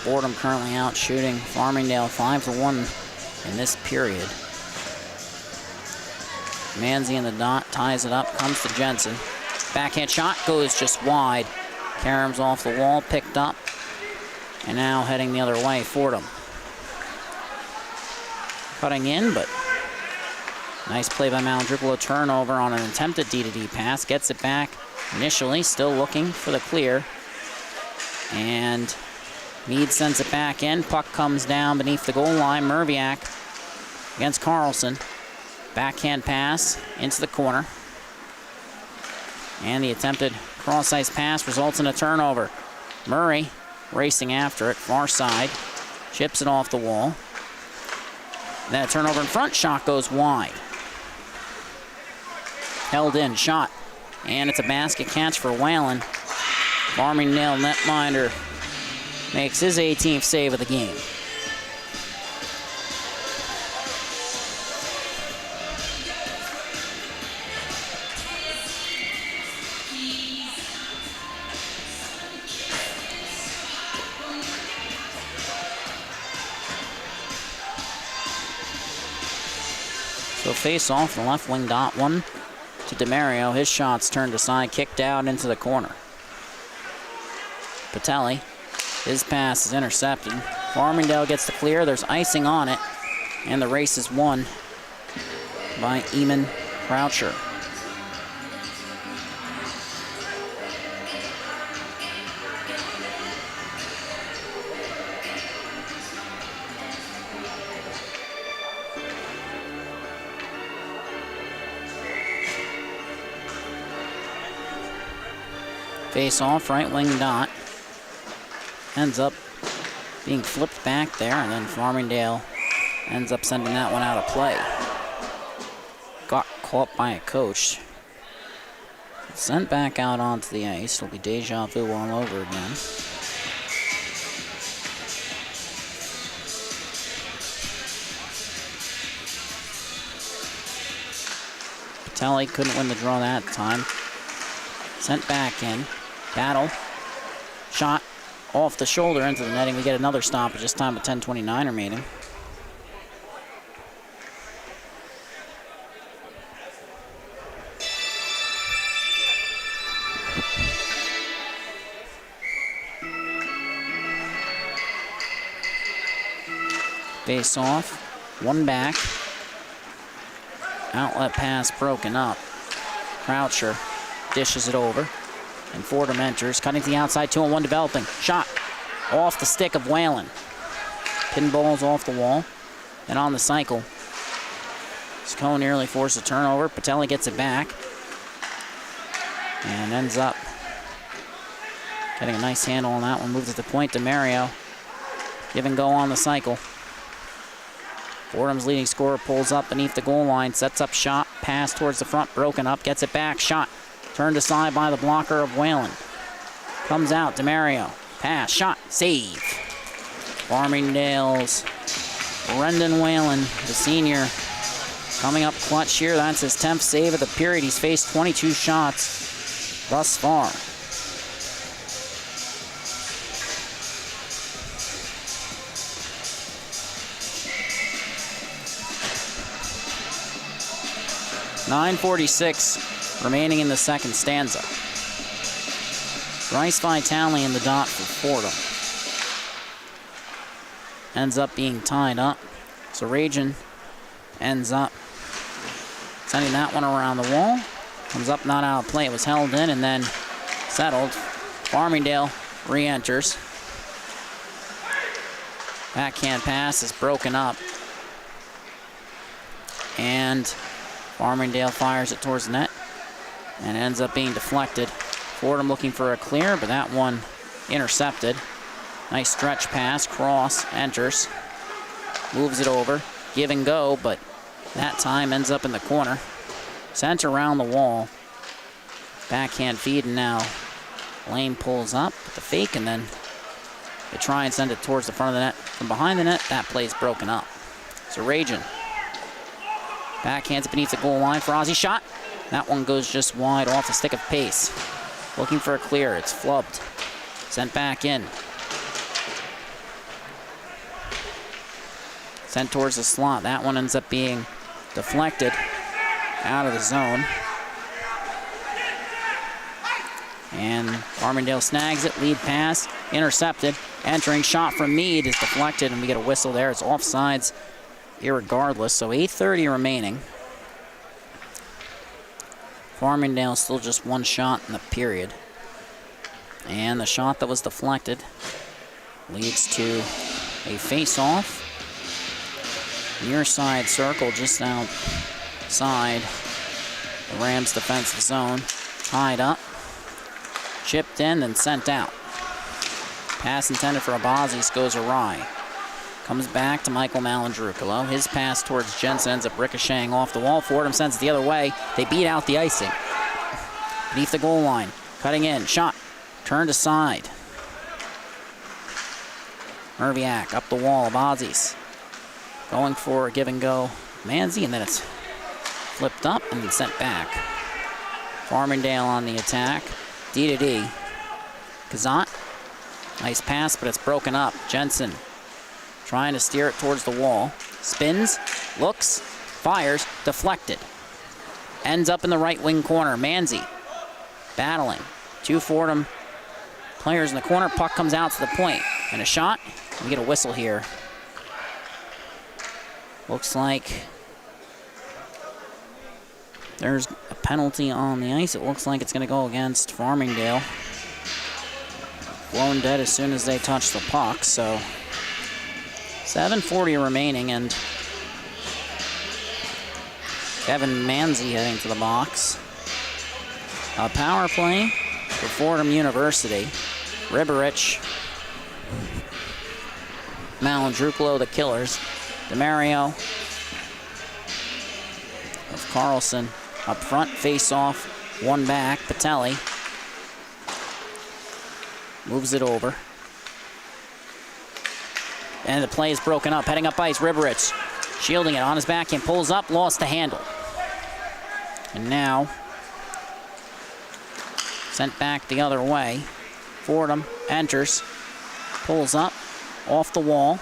Fordham currently out shooting Farmingdale 5-1 in this period. Manzi in the dot, ties it up, comes to Jensen. Backhand shot goes just wide. Karams off the wall, picked up. And now heading the other way, Fordham. Cutting in, but nice play by Malandruglo. Turnover on an attempted D-to-D pass. Gets it back initially, still looking for the clear. And Mead sends it back in. Puck comes down beneath the goal line. Merviak against Carlson. Backhand pass into the corner. And the attempted cross-ice pass results in a turnover. Murray racing after it, far side. Chips it off the wall. Then a turnover in front. Shot goes wide. Held in. Shot And it's a basket catch for Whalen. Farmingdale netminder makes his 18th save of the game. So face off the left wing dot one to DeMario. His shot's turned aside, kicked out into the corner. Patelli, his pass is intercepted. Farmingdale gets the clear. There's icing on it. And the race is won by Eamon Croucher. Face off, right wing dot. Ends up being flipped back there, and then Farmingdale ends up sending that one out of play. Got caught by a coach. Sent back out onto the ice. It'll be deja vu all over again. Patelli couldn't win the draw that time. Sent back in. Battle. Shot off the shoulder into the netting. We get another stoppage, this time with 10:29 remaining. Face off. One back. Outlet pass broken up. Croucher dishes it over. And Fordham enters, cutting to the outside, 2-on-1 developing. Shot off the stick of Whalen. Pinballs off the wall. And on the cycle. Scone nearly forced a turnover. Patelli gets it back. And ends up getting a nice handle on that one. Moves at the point to Mario. Give and go on the cycle. Fordham's leading scorer pulls up beneath the goal line. Sets up shot. Pass towards the front. Broken up. Gets it back. Shot. Turned aside by the blocker of Whalen. Comes out, DeMario. Pass, shot, save. Farmingdale's Brendan Whalen, the senior, coming up clutch here. That's his 10th save of the period. He's faced 22 shots thus far. .946 remaining in the second stanza. Bryce Vitale in the dot for Fordham. Ends up being tied up. So Rajan ends up sending that one around the wall. Comes up not out of play. It was held in and then settled. Farmingdale re-enters. Backhand pass is broken up. And Farmingdale fires it towards the net. And ends up being deflected. Fordham looking for a clear, but that one intercepted. Nice stretch pass, cross, enters. Moves it over, give and go, but that time ends up in the corner. Sent around the wall. Backhand feed, and now Lane pulls up with the fake, and then they try and send it towards the front of the net. From behind the net, that play's broken up. So Rajan backhands beneath the goal line for Ozzy. Shot. That one goes just wide off the stick of Pace. Looking for a clear. It's flubbed. Sent back in. Sent towards the slot. That one ends up being deflected out of the zone. And Farmingdale snags it. Lead pass. Intercepted. Entering shot from Meade is deflected, and we get a whistle there. It's offsides irregardless. So 8:30 remaining. Farmingdale still just one shot in the period. And the shot that was deflected leads to a face-off. Near side circle just outside the Rams' defensive zone. Tied up. Chipped in and sent out. Pass intended for Abazis goes awry. Comes back to Michael Malandrucolo. His pass towards Jensen ends up ricocheting off the wall. Fordham sends it the other way. They beat out the icing. beneath the goal line. Cutting in, shot, turned aside. Merviak up the wall, Aussies. Going for a give and go. Manzi, and then it's flipped up and then sent back. Farmingdale on the attack. D to D. Kazant. Nice pass, but it's broken up. Jensen trying to steer it towards the wall. Spins, looks, fires, deflected. Ends up in the right wing corner. Manzi battling. 2 Fordham players in the corner. Puck comes out to the point. And a shot. We get a whistle here. Looks like there's a penalty on the ice. It looks like it's going to go against Farmingdale. Blown dead as soon as they touch the puck. So 7:40 remaining, and Kevin Manzi heading to the box. A power play for Fordham University. Riberich, Malandrupolo, the killers. DeMario of Carlson up front, face off, one back. Patelli moves it over. And the play is broken up. Heading up ice, Riberich shielding it on his backhand, pulls up, lost the handle. And now sent back the other way. Fordham enters, pulls up, off the wall.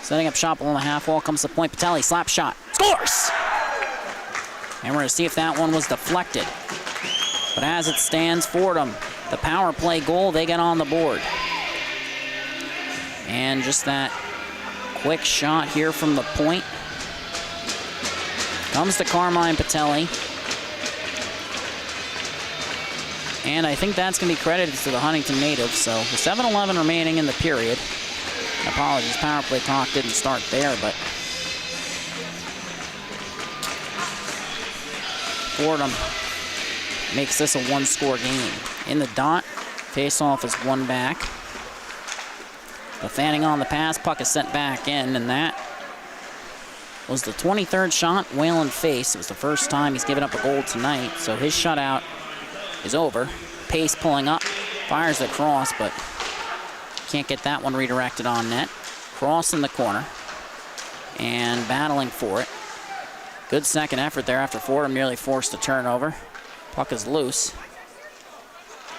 Setting up shot along the half wall, comes to the point. Patelli, slap shot, scores! And we're gonna see if that one was deflected. But as it stands, Fordham, the power play goal, they get on the board. And just that quick shot here from the point. Comes to Carmine Patelli. And I think that's going to be credited to the Huntington native. So with 7:11 remaining in the period. Apologies, power play clock didn't start there, but Fordham makes this a one-score game. In the dot, face-off is one back. But Fanning on the pass, puck is sent back in, and that was the 23rd shot Whalen faced. It was the first time he's given up a goal tonight, so his shutout is over. Pace pulling up, fires the cross, but can't get that one redirected on net. Cross in the corner, and battling for it. Good second effort there after Fordham nearly forced a turnover. Puck is loose.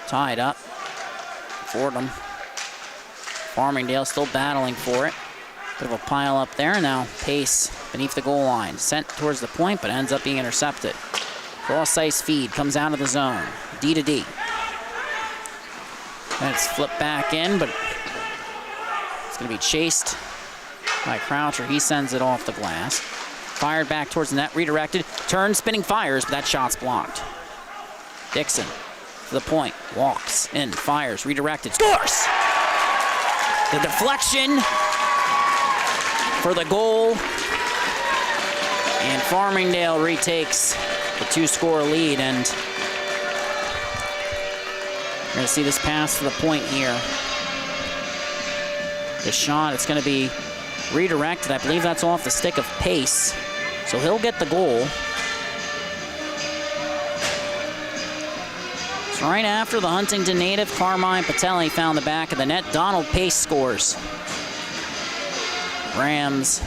Tied up. Fordham. Farmingdale still battling for it. Bit of a pile up there. Now Pace beneath the goal line. Sent towards the point, but ends up being intercepted. Cross ice feed comes out of the zone. D to D. That's flipped back in, but it's going to be chased by Croucher. He sends it off the glass. Fired back towards the net, redirected. Turns, spinning, fires, but that shot's blocked. Dixon to the point, walks in, fires, redirected, scores! The deflection for the goal. And Farmingdale retakes the 2-score lead, and we're going to see this pass for the point here. The shot, it's going to be redirected. I believe that's off the stick of Pace. So he'll get the goal. So right after the Huntington native, Carmine Patelli found the back of the net. Donald Pace scores. Rams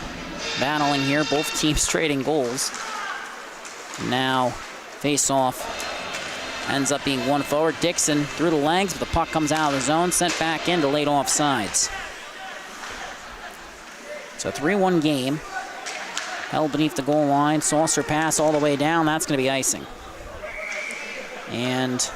battling here, both teams trading goals. Now, face-off ends up being one forward. Dixon through the legs, but the puck comes out of the zone, sent back into late offsides. It's a 3-1 game. Held beneath the goal line. Saucer pass all the way down. That's going to be icing. And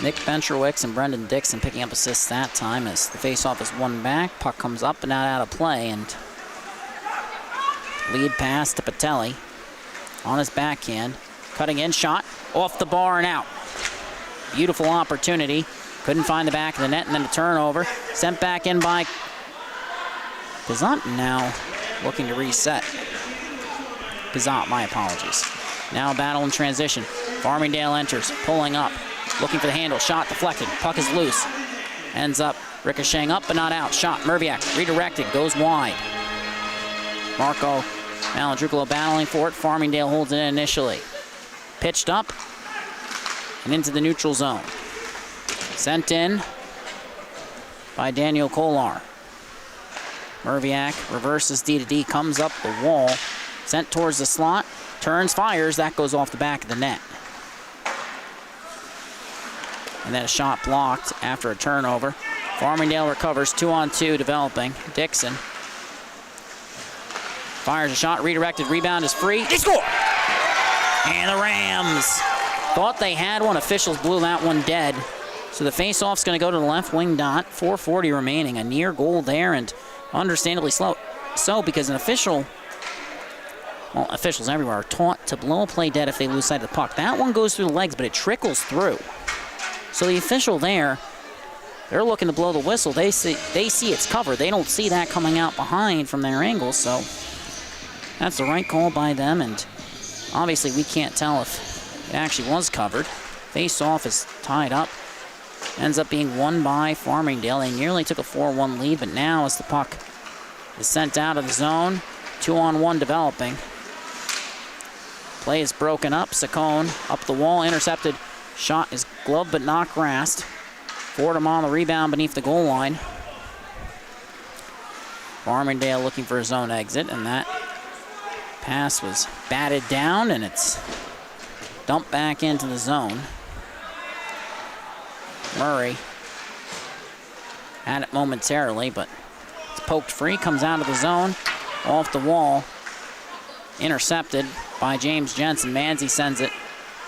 Nick Bencherwicks and Brendan Dixon picking up assists that time as the faceoff is one back. Puck comes up and out of play, and lead pass to Patelli on his backhand. Cutting in, shot off the bar and out. Beautiful opportunity. Couldn't find the back of the net, and then a turnover. Sent back in by Pizot now looking to reset. Pizot, my apologies. Now battle in transition. Farmingdale enters, pulling up, looking for the handle. Shot deflected. Puck is loose. Ends up ricocheting up but not out. Shot, Merviak redirected, goes wide. Marco Malandrucolo battling for it. Farmingdale holds it in initially. Pitched up and into the neutral zone. Sent in by Daniel Kolar. Merviak reverses D-to-D, comes up the wall, sent towards the slot, turns, fires, that goes off the back of the net. And then a shot blocked after a turnover. Farmingdale recovers, 2-on-2 developing. Dixon fires a shot, redirected, rebound is free. They score! And the Rams thought they had one. Officials blew that one dead. So the face-off's going to go to the left wing dot. 4:40 remaining. A near goal there, and understandably slow. So because an official, well, officials everywhere are taught to blow a play dead if they lose sight of the puck. That one goes through the legs, but it trickles through. So the official there, they're looking to blow the whistle. They see it's covered. They don't see that coming out behind from their angle, so that's the right call by them, and obviously we can't tell if it actually was covered. Face-off is tied up. Ends up being won by Farmingdale. They nearly took a 4-1 lead, but now as the puck is sent out of the zone, 2-on-1 developing. Play is broken up. Saccone up the wall, intercepted. Shot is gloved but not grasped. Fordham on the rebound beneath the goal line. Farmingdale looking for his own exit, and that pass was batted down, and it's dumped back into the zone. Murray had it momentarily, but it's poked free, comes out of the zone, off the wall, intercepted by James Jensen. Manzi sends it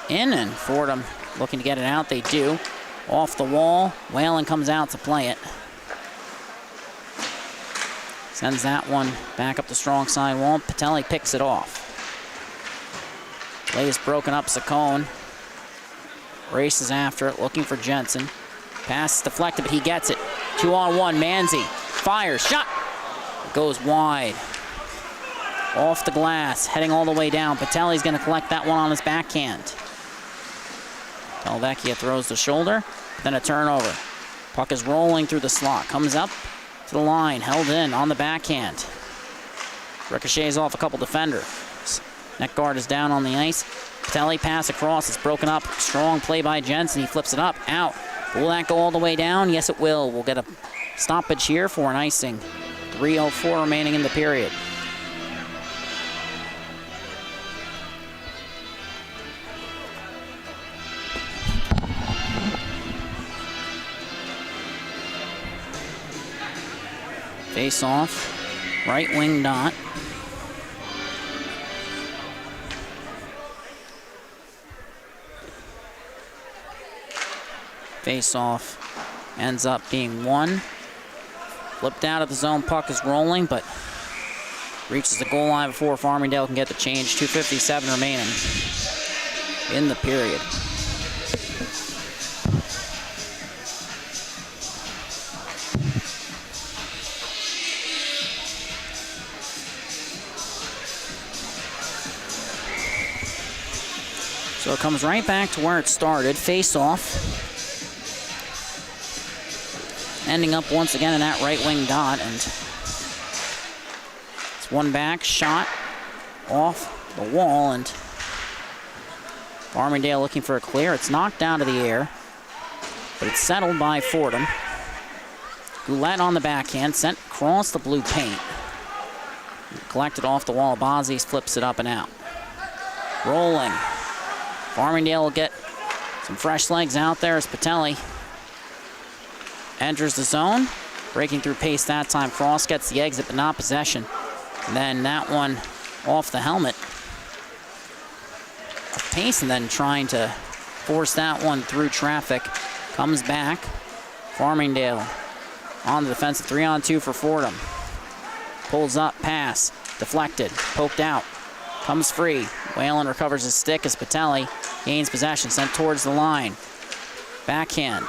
in, and Fordham looking to get it out. They do. Off the wall, Whalen comes out to play it. Sends that one back up the strong side wall. Patelli picks it off. Play is broken up. Saccone races after it, looking for Jensen. Pass is deflected, but he gets it. 2-on-1, Manzi fires, shot! Goes wide. Off the glass, heading all the way down. Patelli's gonna collect that one on his backhand. Delvecchia throws the shoulder, then a turnover. Puck is rolling through the slot, comes up to the line, held in on the backhand. Ricochets off a couple defenders. Net guard is down on the ice. Patelli pass across, it's broken up. Strong play by Jensen, he flips it up, out. Will that go all the way down? Yes, it will. We'll get a stoppage here for an icing. 3:04 remaining in the period. Face off, right wing dot. Face off ends up being won. Flipped out of the zone, puck is rolling, but reaches the goal line before Farmingdale can get the change. 2:57 remaining in the period. So it comes right back to where it started. Face off. Ending up once again in that right wing dot, and it's one back, shot off the wall, and Farmingdale looking for a clear. It's knocked out of the air, but it's settled by Fordham. Goulet on the backhand, sent across the blue paint. Collected off the wall. Bazis flips it up and out. Rolling. Farmingdale will get some fresh legs out there as Patelli enters the zone, breaking through pace that time. Cross gets the exit, but not possession. And then that one off the helmet of pace, and then trying to force that one through traffic. Comes back. Farmingdale on the defensive 3-on-2 for Fordham. Pulls up, pass, deflected, poked out. Comes free. Whalen recovers his stick as Patelli gains possession, sent towards the line. Backhand.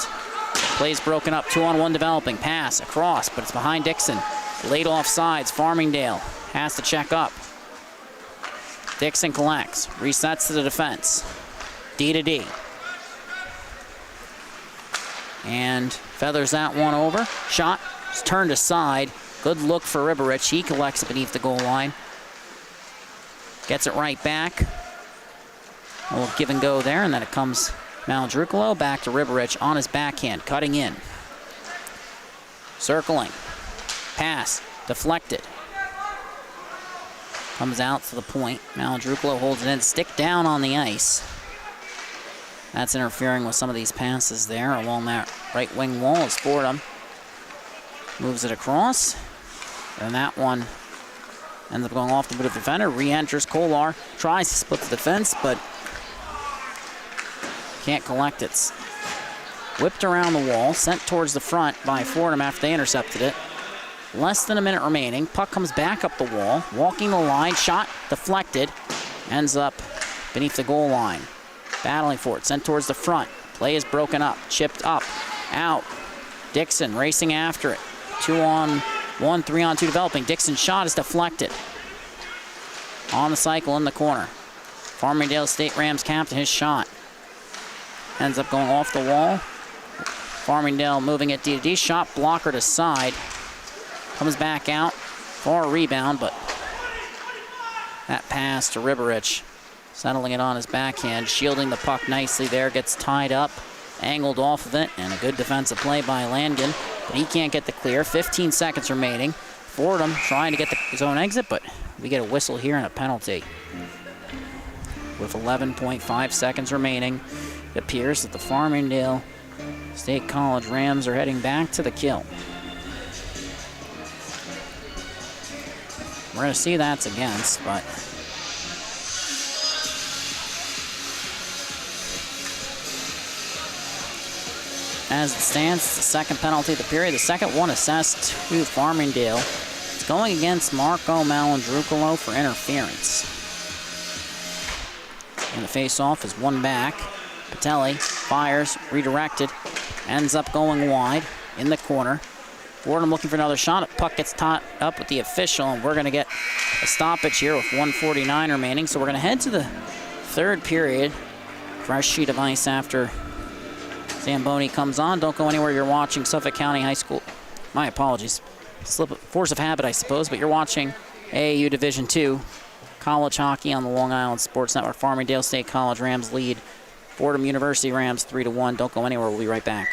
Plays broken up, 2-on-1 developing. Pass across, but it's behind Dixon. Late offsides. Farmingdale has to check up. Dixon collects. Resets to the defense. D to D. And feathers that one over. Shot is turned aside. Good look for Riberich. He collects it beneath the goal line. Gets it right back. A little give and go there, and then it comes Malandrucolo back to Riberich on his backhand, cutting in. Circling. Pass. Deflected. Comes out to the point. Malandrucolo holds it in. Stick down on the ice. That's interfering with some of these passes there along that right wing wall as Fordham moves it across. And that one ends up going off the boot of the defender. Re-enters Kolar. Tries to split the defense, but can't collect it. Whipped around the wall. Sent towards the front by Fordham after they intercepted it. Less than a minute remaining. Puck comes back up the wall. Walking the line. Shot deflected. Ends up beneath the goal line. Battling for it. Sent towards the front. Play is broken up. Chipped up. Out. Dixon racing after it. 2-on-1, 3-on-2 developing. Dixon's shot is deflected. On the cycle in the corner. Farmingdale State Rams captain, his shot ends up going off the wall. Farmingdale moving it D to D. Shot blockered aside. Comes back out for a rebound, but that pass to Riberich, settling it on his backhand, shielding the puck nicely there, gets tied up, angled off of it, and a good defensive play by Langen, but he can't get the clear. 15 seconds remaining. Fordham trying to get his own exit, but we get a whistle here and a penalty. With 11.5 seconds remaining, it appears that the Farmingdale State College Rams are heading back to the kill. We're going to see that's against, but as it stands, it's the second penalty of the period. The second one assessed to Farmingdale. It's going against Marco Malandrucolo for interference. And the face-off is one back. Patelli fires, redirected, ends up going wide in the corner. Fordham looking for another shot. A puck gets tied up with the official, and we're going to get a stoppage here with 1:49 remaining. So we're going to head to the third period. Fresh sheet of ice after Zamboni comes on. Don't go anywhere. You're watching Suffolk County High School. My apologies. Force of habit, I suppose, but you're watching AAU Division II college hockey on the Long Island Sports Network. Farmingdale State College Rams lead Fordham University Rams 3-1. Don't go anywhere. We'll be right back.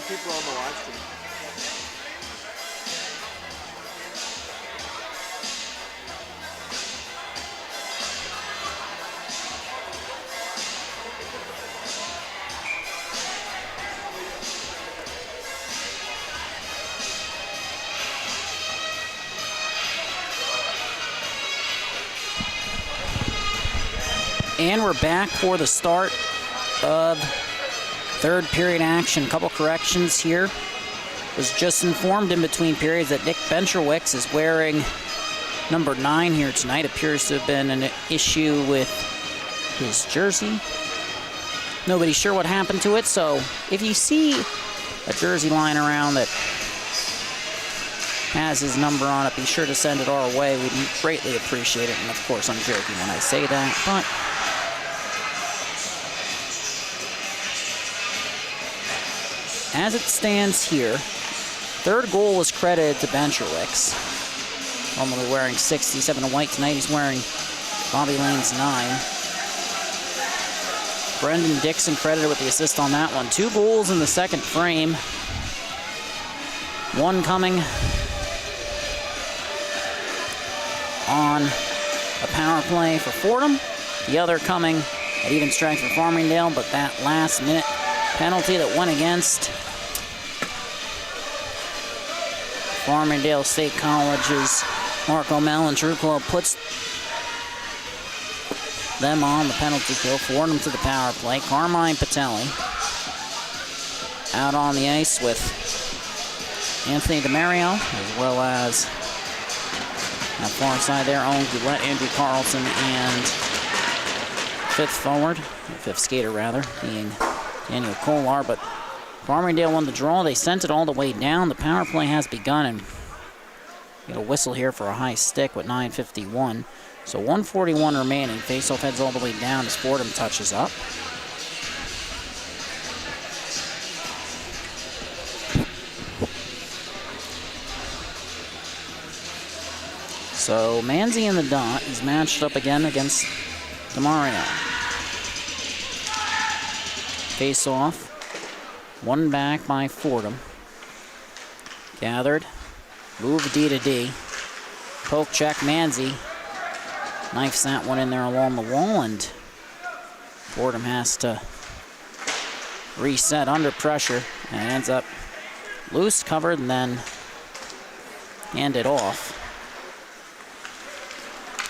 people on the live stream. And we're back for the start of third period action. A couple corrections here. Was just informed in between periods that Nick Bencherwicks is wearing number 9 here tonight. Appears to have been an issue with his jersey. Nobody's sure what happened to it, so if you see a jersey lying around that has his number on it, be sure to send it our way. We'd greatly appreciate it. And of course, I'm joking when I say that, but as it stands here, third goal was credited to Bencherwicks. Normally wearing 67 in white. Tonight he's wearing Bobby Lane's 9. Brendan Dixon credited with the assist on that one. 2 goals in the second frame. One coming on a power play for Fordham. The other coming at even strength for Farmingdale, but that last minute penalty that went against Farmingdale State College's Marco Malantruklo puts them on the penalty kill. Fordham to the power play. Carmine Patelli out on the ice with Anthony DeMario, as well as on the far side there, Owen Goulet, Andrew Carlson, and fifth skater rather, being Daniel Kolar. But Farmingdale won the draw. They sent it all the way down. The power play has begun, and get a whistle here for a high stick with 9:51. So 1:41 remaining. Faceoff heads all the way down as Fordham touches up. So Manzi in the dot. He's matched up again against DeMario. Face-off. One back by Fordham. Gathered. Move D to D. Poke check Manzi. Knifes that one in there along the wall, and Fordham has to reset under pressure and ends up loose, covered, and then handed off.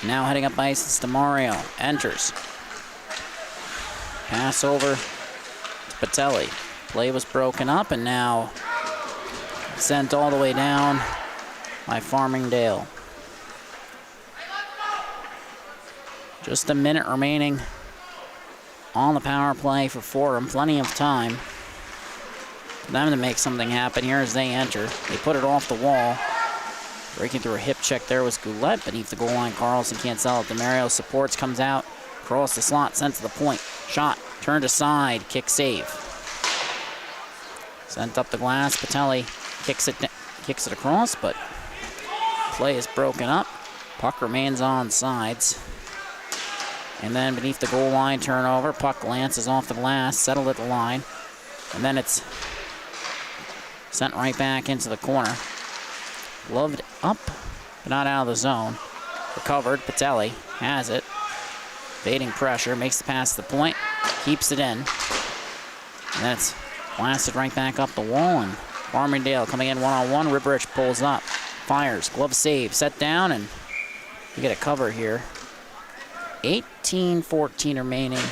Now heading up ice, it's DeMario. Enters. Pass over to Patelli. Play was broken up and now sent all the way down by Farmingdale. Just a minute remaining on the power play for Fordham. Plenty of time for them to make something happen here as they enter. They put it off the wall. Breaking through a hip check there was Goulet. Beneath the goal line, Carlson can't sell it. DeMario supports, comes out, across the slot, sent to the point. Shot, turned aside, kick save. Sent up the glass. Patelli kicks it across, but play is broken up. Puck remains on sides. And then beneath the goal line, turnover. Puck glances off the glass, settled at the line. And then it's sent right back into the corner. Gloved up, but not out of the zone. Recovered, Patelli has it. Evading pressure, makes the pass to the point, keeps it in. And then it's blasted right back up the wall, and Farmingdale coming in one-on-one. Ripperich pulls up, fires, glove save, set down, and you get a cover here. 18-14 remaining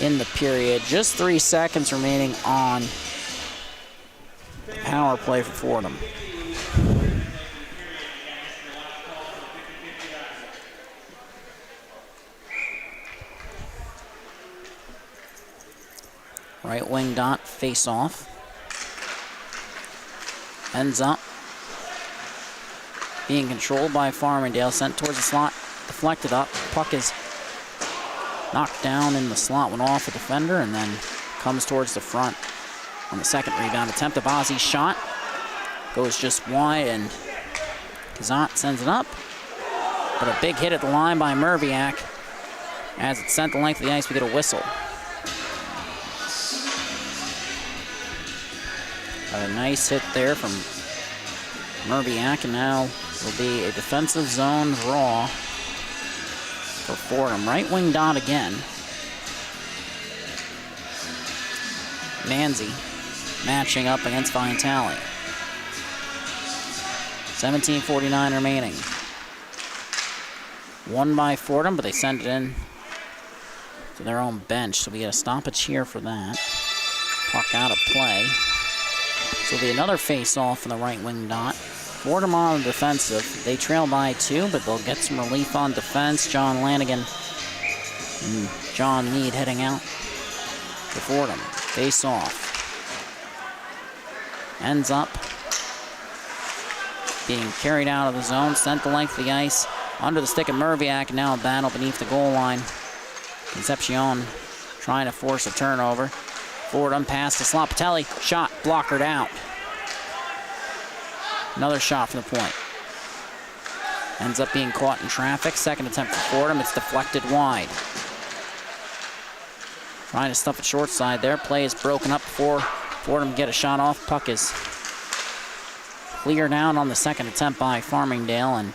in the period. Just 3 seconds remaining on power play for Fordham. Right wing dot face off. Ends up being controlled by Farmingdale. Sent towards the slot. Deflected up. Puck is knocked down in the slot. Went off a defender and then comes towards the front on the second rebound attempt. Abazi's shot goes just wide and Kazant sends it up. But a big hit at the line by Merviak. As it's sent the length of the ice, we get a whistle. Got a nice hit there from Merbiak, and now will be a defensive zone draw for Fordham. Right wing dot again. Manzi matching up against Vitale. 17:49 remaining. Won by Fordham, but they send it in to their own bench, so we get a stoppage here for that. Puck out of play. So it'll be another face-off in the right wing dot. Fordham on the defensive. They trail by 2, but they'll get some relief on defense. John Lanigan and John Mead heading out to Fordham. Face-off. Ends up being carried out of the zone, sent the length of the ice, under the stick of Merbiak, and now a battle beneath the goal line. Concepcion trying to force a turnover. Fordham pass to Slopatelli, shot blockered out. Another shot from the point. Ends up being caught in traffic. Second attempt for Fordham, it's deflected wide. Trying to stuff it short side there. Play is broken up before Fordham get a shot off. Puck is cleared out on the second attempt by Farmingdale, and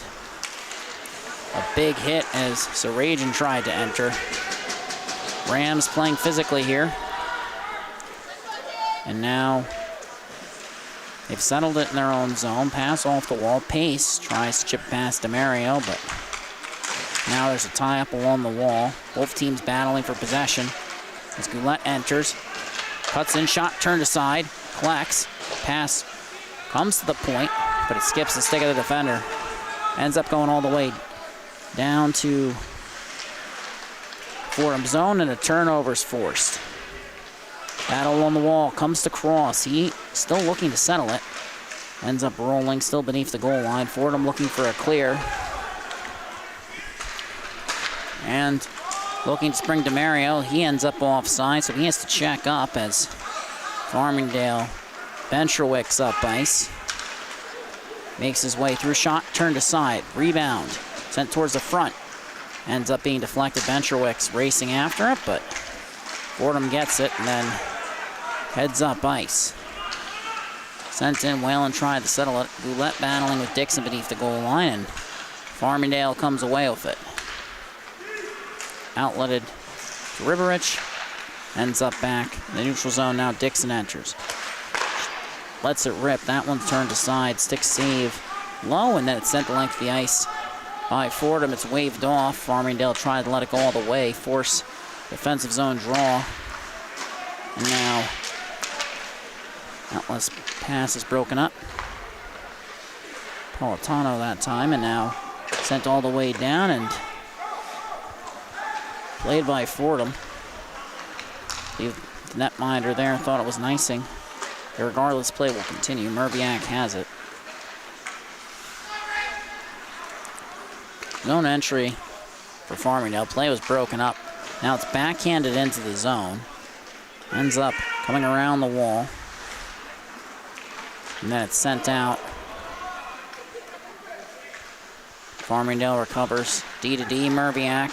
a big hit as Sarajan tried to enter. Rams playing physically here. And now they've settled it in their own zone. Pass off the wall. Pace tries to chip past DeMario, but now there's a tie-up along the wall. Both teams battling for possession. As Goulet enters, cuts in, shot turned aside, collects, pass comes to the point, but it skips the stick of the defender. Ends up going all the way down to Fordham zone, and a turnover's forced. Battle on the wall, comes to Cross. He still looking to settle it. Ends up rolling, still beneath the goal line. Fordham looking for a clear. And looking to spring DeMario. He ends up offside, so he has to check up as Farmingdale Bencherwick's up ice. Makes his way through, shot turned aside. Rebound, sent towards the front. Ends up being deflected. Bencherwick's racing after it, but Fordham gets it and then heads up ice. Sent in, Whalen tried to settle it. Goulet battling with Dixon beneath the goal line, and Farmingdale comes away with it. Outletted to Riverich. Ends up back in the neutral zone. Now Dixon enters. Lets it rip. That one's turned aside. Stick save low, and then it's sent the length of the ice by Fordham. It's waved off. Farmingdale tried to let it go all the way. Force defensive zone draw. And now Atlas pass is broken up. Politano that time, and now sent all the way down and played by Fordham. The netminder there thought it was an icing. Regardless, play will continue. Merbiak has it. Zone entry for Farmingdale. Play was broken up. Now it's backhanded into the zone. Ends up coming around the wall. And then it's sent out. Farmingdale recovers. D to D, Merbiak.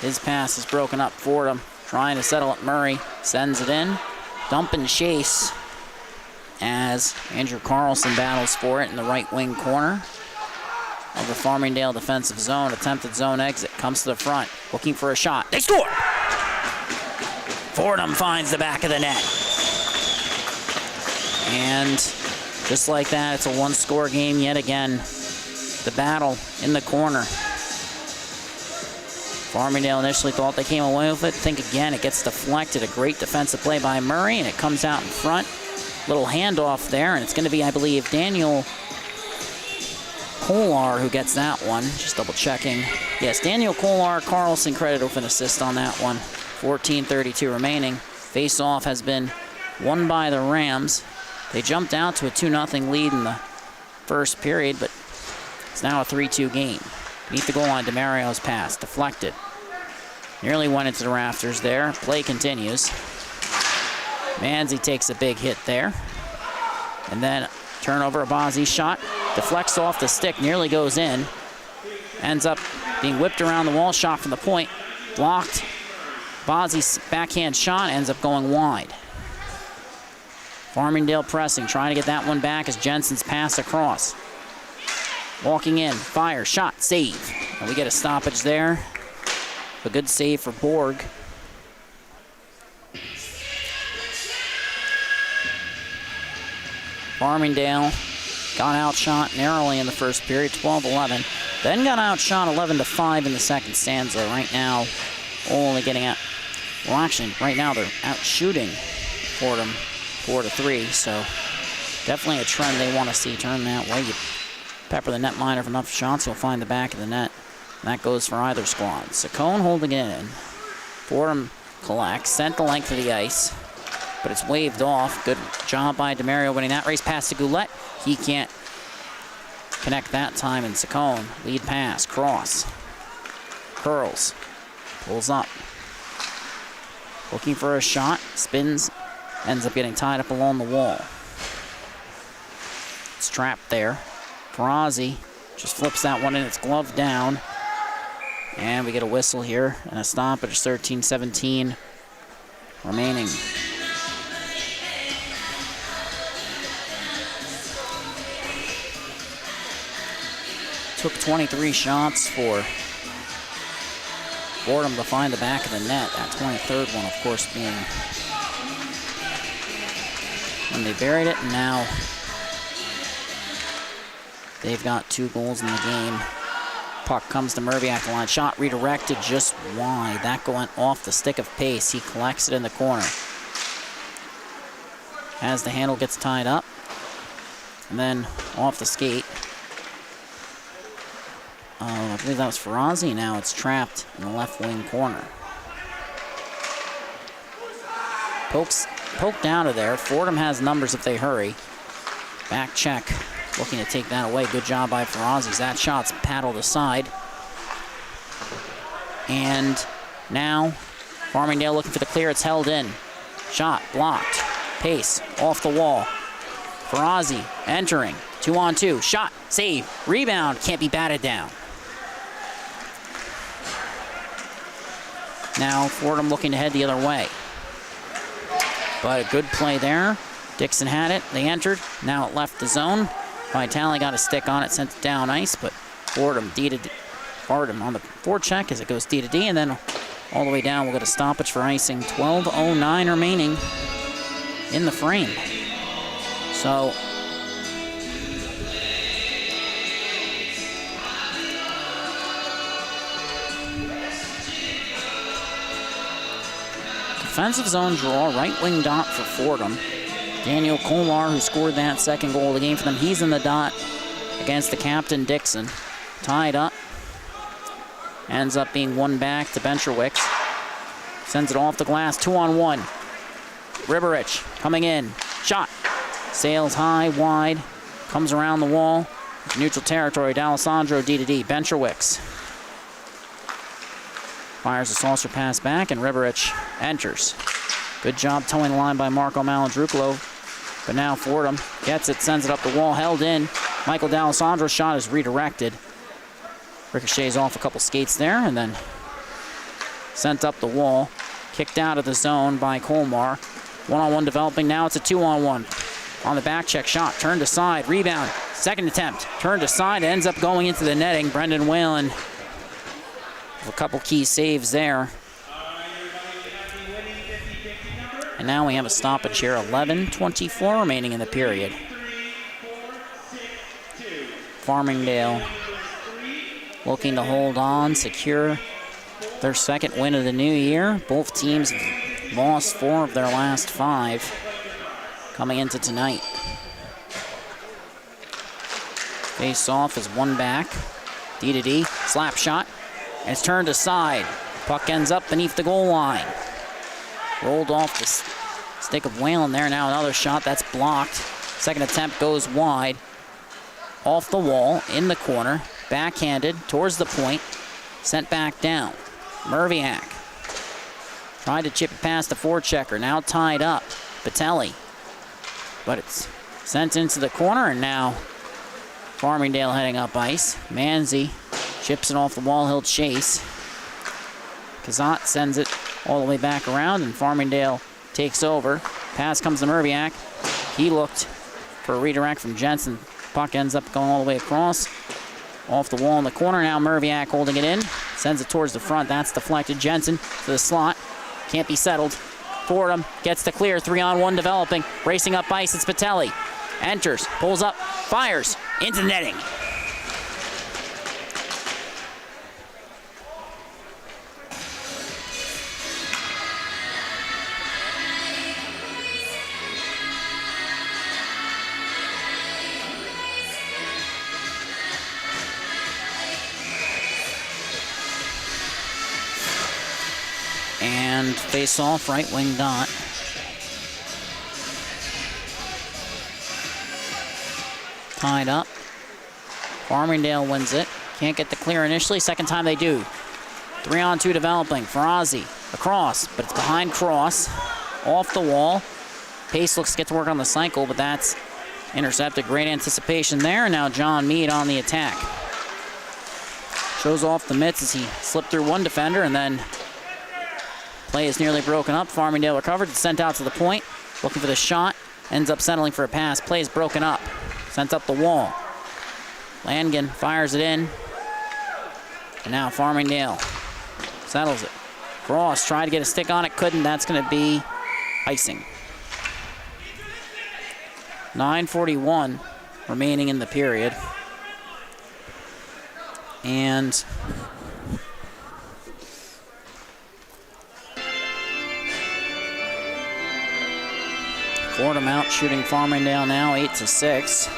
His pass is broken up. Fordham trying to settle it. Murray sends it in. Dump and chase as Andrew Carlson battles for it in the right wing corner of the Farmingdale defensive zone. Attempted zone exit. Comes to the front. Looking for a shot. They score! Fordham finds the back of the net. And just like that, it's a one-score game yet again. The battle in the corner. Farmingdale initially thought they came away with it. Think again, it gets deflected. A great defensive play by Murray, and it comes out in front. Little handoff there, and it's going to be, I believe, Daniel Kolar who gets that one. Just double checking. Yes, Daniel Kolar, Carlson credited with an assist on that one. 14:32 remaining. Face-off has been won by the Rams. They jumped out to a 2-0 lead in the first period, but it's now a 3-2 game. Beneath the goal line, DeMario's pass, deflected. Nearly went into the rafters there. Play continues. Manzi takes a big hit there. And then turnover, Abazi's shot. Deflects off the stick, nearly goes in. Ends up being whipped around the wall, shot from the point. Blocked. Abazi's backhand shot ends up going wide. Farmingdale pressing, trying to get that one back as Jensen's pass across. Walking in, fire, shot, save. And we get a stoppage there. A good save for Borg. Farmingdale got outshot narrowly in the first period, 12-11. Then got outshot 11-5 in the second stanza. Right now, only getting out. Well, actually, right now they're out shooting Fordham 4-3. So definitely a trend they want to see turn that way. You pepper the net miner with enough shots, you'll find the back of the net. And that goes for either squad. Saccone holding it in. Fordham collects, sent the length of the ice, but it's waved off. Good job by DeMario winning that race. Pass to Goulet. He can't connect that time, and Saccone, lead pass, cross. Curls, pulls up. Looking for a shot, spins, ends up getting tied up along the wall. It's trapped there. Ferrazzi just flips that one in, it's gloved down. And we get a whistle here and a stoppage, 13-17 remaining. Took 23 shots for Fordham to find the back of the net. That 23rd one, of course, being when they buried it, and now they've got 2 goals in the game. Puck comes to Murphy at the line. Shot redirected just wide. That going off the stick of Pace. He collects it in the corner. As the handle gets tied up. And then off the skate. I believe that was Ferrazzi. Now it's trapped in the left wing corner. Poked out of there. Fordham has numbers if they hurry. Back check. Looking to take that away. Good job by Ferrazzi. That shot's paddled aside. And now Farmingdale looking for the clear. It's held in. Shot blocked. Pace off the wall. Ferrazzi entering. 2-on-2. Shot. Save. Rebound. Can't be batted down. Now Fordham looking to head the other way. But a good play there. Dixon had it. They entered. Now it left the zone. Vitale got a stick on it, sent it down ice, but Fordham on the forecheck as it goes D to D, and then all the way down. We'll get a stoppage for icing. 12:09 remaining in the frame. So defensive zone draw, right wing dot for Fordham. Daniel Kolmar, who scored that second goal of the game for them, he's in the dot against the captain, Dixon. Tied up. Ends up being one back to Bencherwicks. Sends it off the glass, 2-on-1. Riberich coming in. Shot. Sails high, wide. Comes around the wall. Neutral territory, D'Alessandro D to D. Bencherwicks fires a saucer pass back, and Riberich enters. Good job towing the line by Marco Malandrucolo. But now Fordham gets it, sends it up the wall, held in. Michael D'Alessandro's shot is redirected. Ricochets off a couple skates there, and then sent up the wall. Kicked out of the zone by Kolmar. 1-on-1 developing, now it's a 2-on-1. On the back check, shot, turned aside, rebound. Second attempt, turned aside, ends up going into the netting. Brendan Whalen with a couple key saves there. And now we have a stoppage here, 11:24 remaining in the period. Farmingdale looking to hold on, secure their second win of the new year. Both teams have lost 4 of their last 5 coming into tonight. Face off is one back. D to D, slap shot. And it's turned aside. Puck ends up beneath the goal line. Rolled off the stick of Whalen there. Now another shot that's blocked. Second attempt goes wide. Off the wall, in the corner. Backhanded towards the point. Sent back down. Merviak tried to chip it past the forechecker. Now tied up. Batelli. But it's sent into the corner, and now Farmingdale heading up ice. Manzi chips it off the wall. He'll chase. Kazat sends it all the way back around, and Farmingdale takes over. Pass comes to Merviak. He looked for a redirect from Jensen. Puck ends up going all the way across. Off the wall in the corner. Now Merviak holding it in. Sends it towards the front. That's deflected. Jensen to the slot. Can't be settled. Fordham gets the clear. 3-on-1 developing. Racing up ice. It's Patelli. Enters. Pulls up. Fires. Into the netting. And face off, right wing dot. Tied up. Farmingdale wins it. Can't get the clear initially. Second time they do. 3-on-2 developing. Ferrazzi across, but it's behind Cross. Off the wall. Pace looks to get to work on the cycle, but that's intercepted. Great anticipation there. Now John Meade on the attack. Shows off the mitts as he slipped through one defender, and then play is nearly broken up. Farmingdale recovered. It's sent out to the point. Looking for the shot. Ends up settling for a pass. Play is broken up. Sent up the wall. Langen fires it in. And now Farmingdale settles it. Cross tried to get a stick on it. Couldn't. That's going to be icing. 9:41 remaining in the period. And Fordham out shooting Farmingdale now 8-6.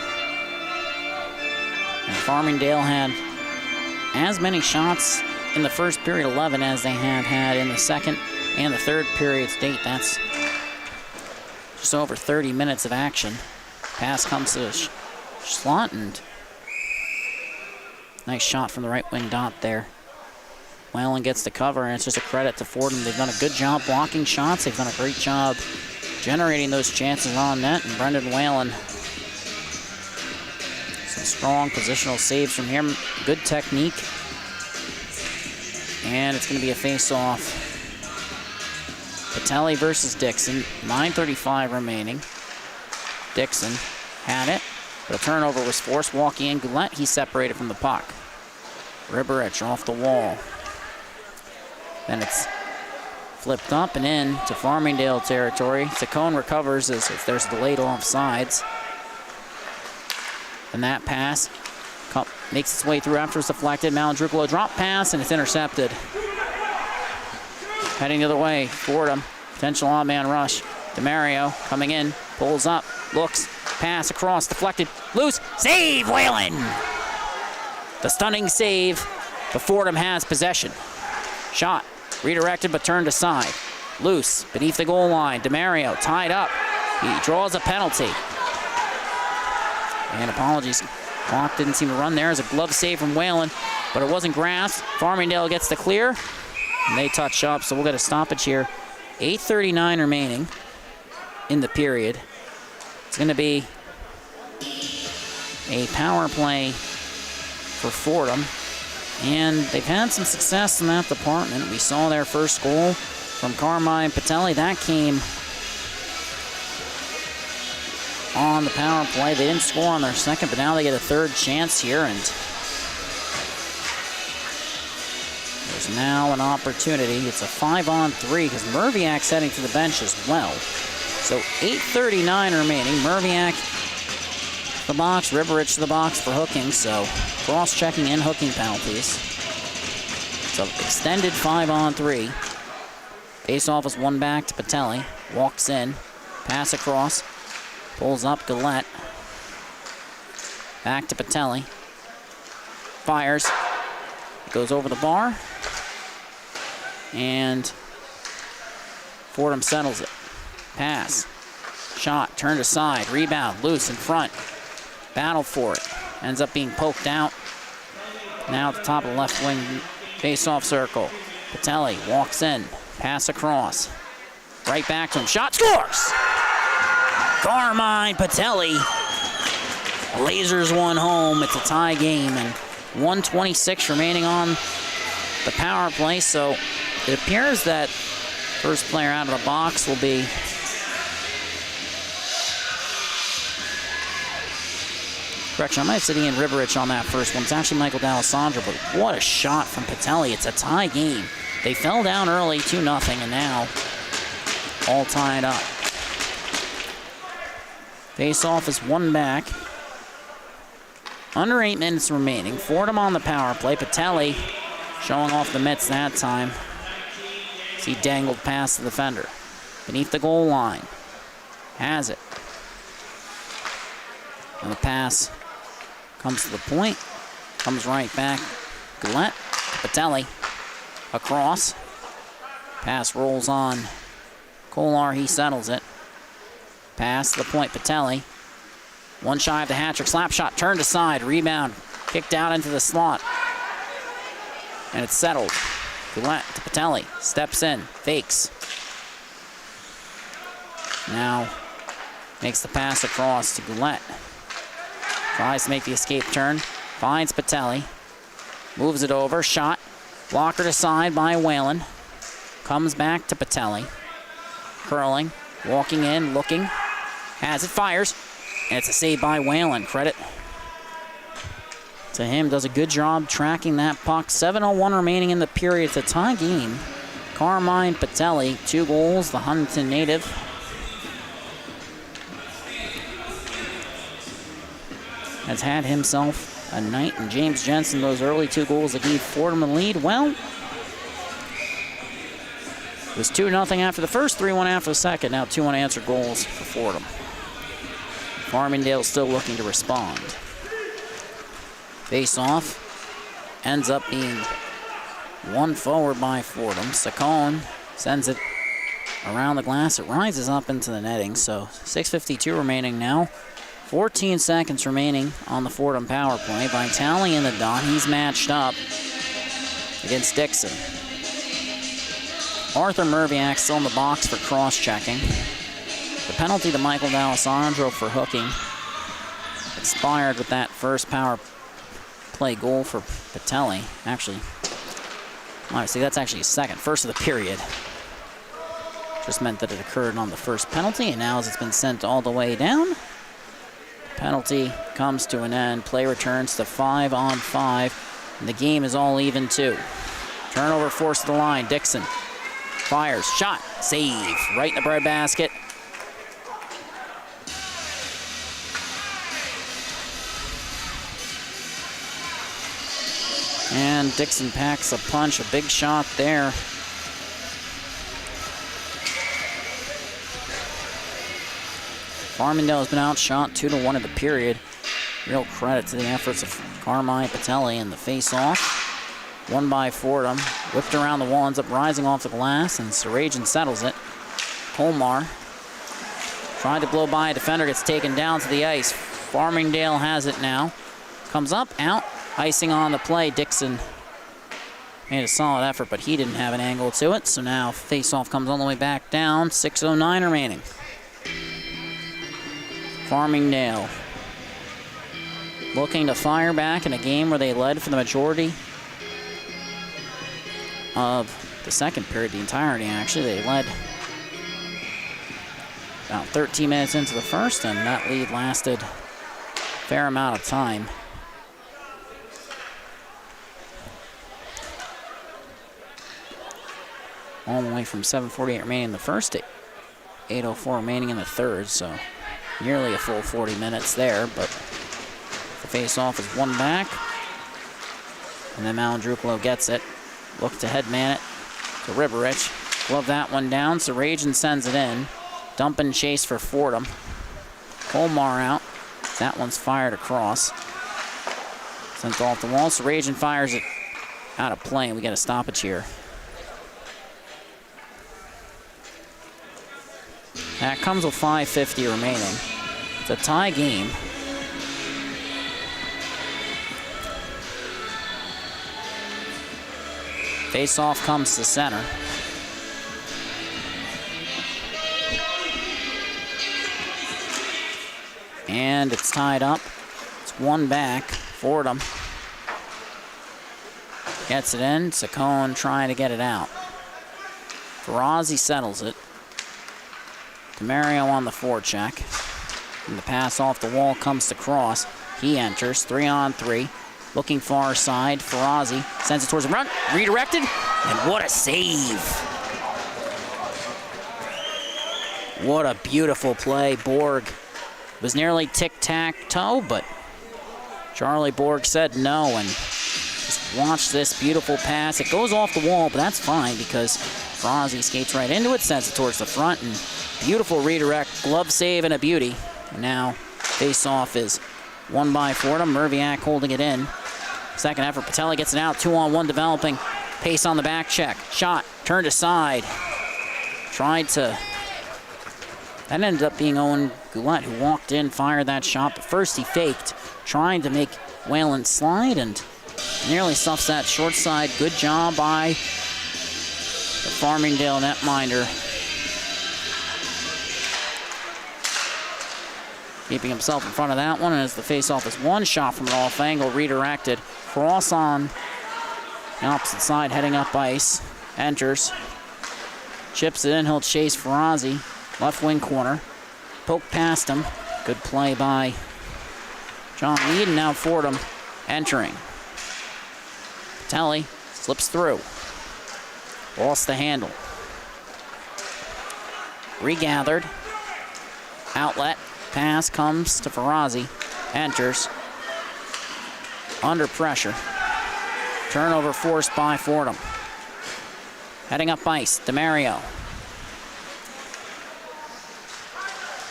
And Farmingdale had as many shots in the first period, 11, as they have had in the second and the third period to date. That's just over 30 minutes of action. Pass comes to Schlott, and nice shot from the right wing dot there. Whalen gets the cover, and it's just a credit to Fordham. They've done a good job blocking shots. They've done a great job generating those chances on net, and Brendan Whalen, some strong positional saves from him. Good technique. And it's going to be a face-off. Patelli versus Dixon. 9:35 remaining. Dixon had it, but a turnover was forced. Walking in, Goulet, he separated from the puck. Riberich off the wall. Then it's flipped up and in to Farmingdale territory. Saccone recovers as if there's delayed offsides. And that pass makes its way through after it's deflected. Malandrupolo drop pass, and it's intercepted. Heading the other way, Fordham, potential on-man rush. DeMario coming in, pulls up, looks, pass across, deflected, loose, save, Whalen! The stunning save, but Fordham has possession. Shot, redirected but turned aside. Loose, beneath the goal line, DeMario tied up. He draws a penalty. And apologies, clock didn't seem to run there as a glove save from Whalen, but it wasn't grasped. Farmingdale gets the clear, and they touch up, so we'll get a stoppage here. 8:39 remaining in the period. It's going to be a power play for Fordham, and they've had some success in that department. We saw their first goal from Carmine Patelli. That came on the power play. They didn't score on their second, but now they get a third chance here, and there's now an opportunity. It's a 5-on-3 because Merviak's heading to the bench as well. So 8:39 remaining. Merviak to the box, Riberich to the box for hooking, so cross-checking and hooking penalties. So extended 5-on-3. Face-off is one back to Patelli. Walks in, pass across, pulls up Goulet. Back to Patelli. Fires. Goes over the bar. And Fordham settles it. Pass. Shot. Turned aside. Rebound. Loose in front. Battle for it. Ends up being poked out. Now at the top of the left wing face-off circle. Patelli walks in. Pass across. Right back to him. Shot. Scores! Carmine Patelli lasers one home. It's a tie game, and 1:26 remaining on the power play, so it appears that first player out of the box will be Correction, I might have said Ian Riverich on that first one. It's actually Michael D'Alessandro, but what a shot from Patelli. It's a tie game. They fell down early, 2-0, and now all tied up. Face-off is one back. Under 8 minutes remaining. Fordham on the power play. Patelli showing off the mitts that time. As he dangled past the defender. Beneath the goal line. Has it. And the pass comes to the point. Comes right back. Gillette. Patelli. Across. Pass rolls on. Kolar, he settles it. Pass to the point. Patelli. One shy of the hat trick. Slap shot turned aside. Rebound. Kicked out into the slot. And it's settled. Gillette to Patelli. Steps in. Fakes. Now makes the pass across to Gillette. Tries to make the escape turn. Finds Patelli. Moves it over. Shot. Blockered aside by Whalen. Comes back to Patelli. Curling. Walking in. Looking. Has it. Fires. And it's a save by Whalen. Credit to him. Does a good job tracking that puck. 7:01 remaining in the period. It's a tie game. Carmine Patelli, 2 goals. The Huntington native. Has had himself a night. And James Jensen, those early 2 goals that gave Fordham the lead. Well, it was 2-0 after the first, 3-1 after the second. Now 2 unanswered goals for Fordham. Farmingdale still looking to respond. Face-off ends up being won forward by Fordham. Saccone sends it around the glass. It rises up into the netting, so 6:52 remaining now. 14 seconds remaining on the Fordham power play. Vitale in the dot. He's matched up against Dixon. Arthur Merviak still in the box for cross-checking. The penalty to Michael D'Alessandro for hooking expired with that first power play goal for Patelli. Actually, honestly, that's actually his second. First of the period. Just meant that it occurred on the first penalty, and now as it's been sent all the way down, penalty comes to an end. Play returns to 5-on-5, and the game is all even too. Turnover forced to the line. Dixon fires. Shot. Save. Right in the breadbasket. And Dixon packs a punch, a big shot there. Farmingdale has been outshot 2-1 in the period. Real credit to the efforts of Carmine Patelli in the face-off. Won by Fordham. Whipped around the wall, ends up rising off the glass, and Sarajan settles it. Holmar tried to blow by a defender, gets taken down to the ice. Farmingdale has it now. Comes up, out. Icing on the play. Dixon made a solid effort, but he didn't have an angle to it. So now face-off comes all the way back down. 6:09 remaining. Farmingdale looking to fire back in a game where they led for the majority of the second period, the entirety actually. They led about 13 minutes into the first, and that lead lasted a fair amount of time. All the way from 7:48 remaining in the first to 8:04 remaining in the third, so nearly a full 40 minutes there, but the face-off is one back. And then Malandrupolo gets it. Look to headman it to Riverich. Glove that one down. Sarajan sends it in. Dump and chase for Fordham. Colmar out. That one's fired across. Sent off the wall. Sarajan fires it out of play, and we got a stoppage here. That comes with 5:50 remaining. It's a tie game. Face-off comes to center. And it's tied up. It's one back. Fordham gets it in. Saccone trying to get it out. Ferrazzi settles it. DeMario on the forecheck. And the pass off the wall comes to Cross. He enters, 3-on-3. Looking far side, Ferrazzi sends it towards the front, redirected, and what a save. What a beautiful play. Borg was nearly tic-tac-toe, but Charlie Borg said no, and just watch this beautiful pass. It goes off the wall, but that's fine because Ferrazzi skates right into it, sends it towards the front, and beautiful redirect, glove save, and a beauty. And now face-off is won by Fordham. Merviak holding it in. Second effort, Patelli gets it out, 2-on-1 developing. Pace on the back check. Shot, turned aside. Tried to... That ended up being Owen Goulet who walked in, fired that shot, but first he faked, trying to make Whalen slide and nearly stuffs that short side. Good job by the Farmingdale netminder. Keeping himself in front of that one, and as the face-off is one shot from an off angle, redirected. Cross on the opposite side, heading up ice. Enters. Chips it in, he'll chase Ferrazzi. Left wing corner. Poke past him. Good play by John Mead, and now Fordham entering. Patelli slips through. Lost the handle. Regathered. Outlet. Pass comes to Ferrazzi. Enters. Under pressure. Turnover forced by Fordham. Heading up ice. DeMario.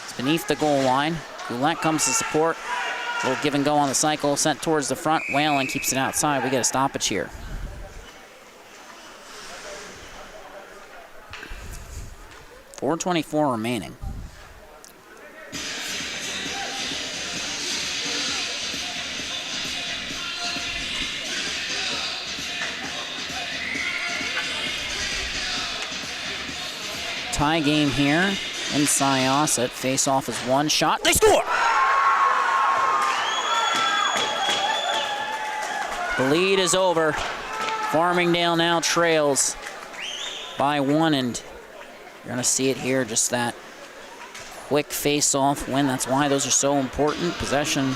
It's beneath the goal line. Goulet comes to support. A little give and go on the cycle. Sent towards the front. Whalen keeps it outside. We get a stoppage here. .424 remaining. Tie game here in Syosset. Face-off is one shot. They score! The lead is over. Farmingdale now trails by one, and you're going to see it here, just that quick face-off win. That's why those are so important. Possession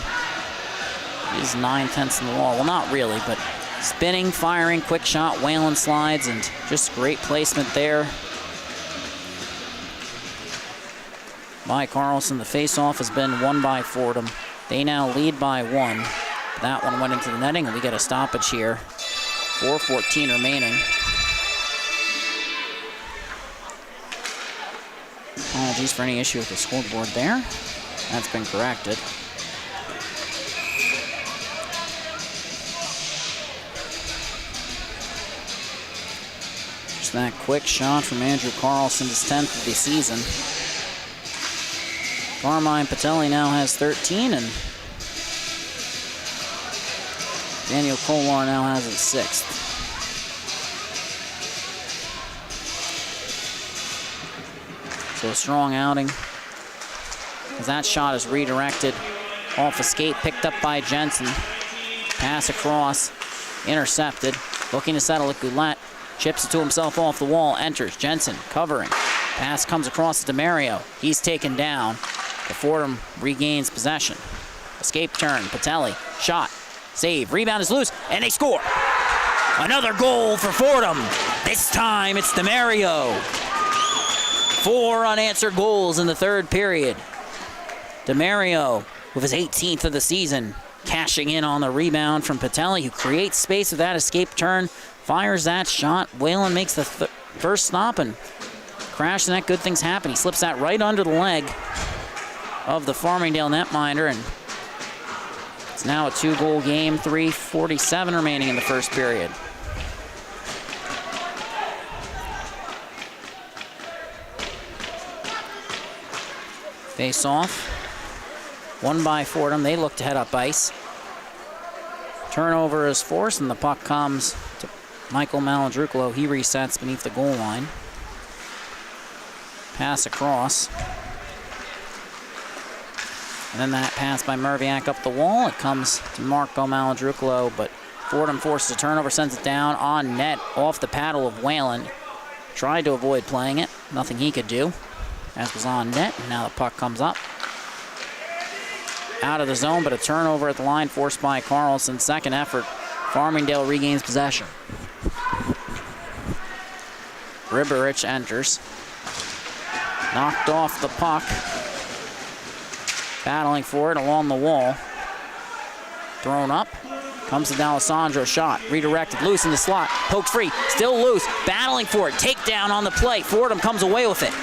is 9/10 in the law. Well, not really, but spinning, firing, quick shot, Whalen slides, and just great placement there by Carlson. The face-off has been won by Fordham. They now lead by one. That one went into the netting, and we get a stoppage here. 4:14 remaining. Apologies for any issue with the scoreboard there. That's been corrected. Just that quick shot from Andrew Carlson, his 10th of the season. Carmine Patelli now has 13, and Daniel Kolar now has his 6th. So a strong outing, as that shot is redirected off a skate, picked up by Jensen. Pass across, intercepted, looking to settle it. Goulet chips it to himself off the wall, enters. Jensen covering. Pass comes across to DeMario. He's taken down. The Fordham regains possession. Escape turn, Patelli, shot, save, rebound is loose, and they score. Another goal for Fordham. This time it's DeMario. 4 unanswered goals in the third period. DeMario with his 18th of the season, cashing in on the rebound from Patelli, who creates space with that escape turn, fires that shot. Whalen makes the first stop and crash net. Good things happen. He slips that right under the leg of the Farmingdale netminder, and it's now a 2-goal game. 3:47 remaining in the first period. Face off. Won by Fordham. They look to head up ice. Turnover is forced, and the puck comes to Michael Maladrucolo. He resets beneath the goal line. Pass across. And then that pass by Merviak up the wall. It comes to Marco Maladrucolo, but Fordham forces a turnover, sends it down on net off the paddle of Whalen. Tried to avoid playing it. Nothing he could do. As was on net, and now the puck comes up. out of the zone, but a turnover at the line forced by Carlson. Second effort, Farmingdale regains possession. Riberich enters. Knocked off the puck. Battling for it along the wall. Thrown up. Comes to D'Alessandro. Shot. Redirected. Loose in the slot. Poked free. Still loose. Battling for it. Takedown on the play. Fordham comes away with it.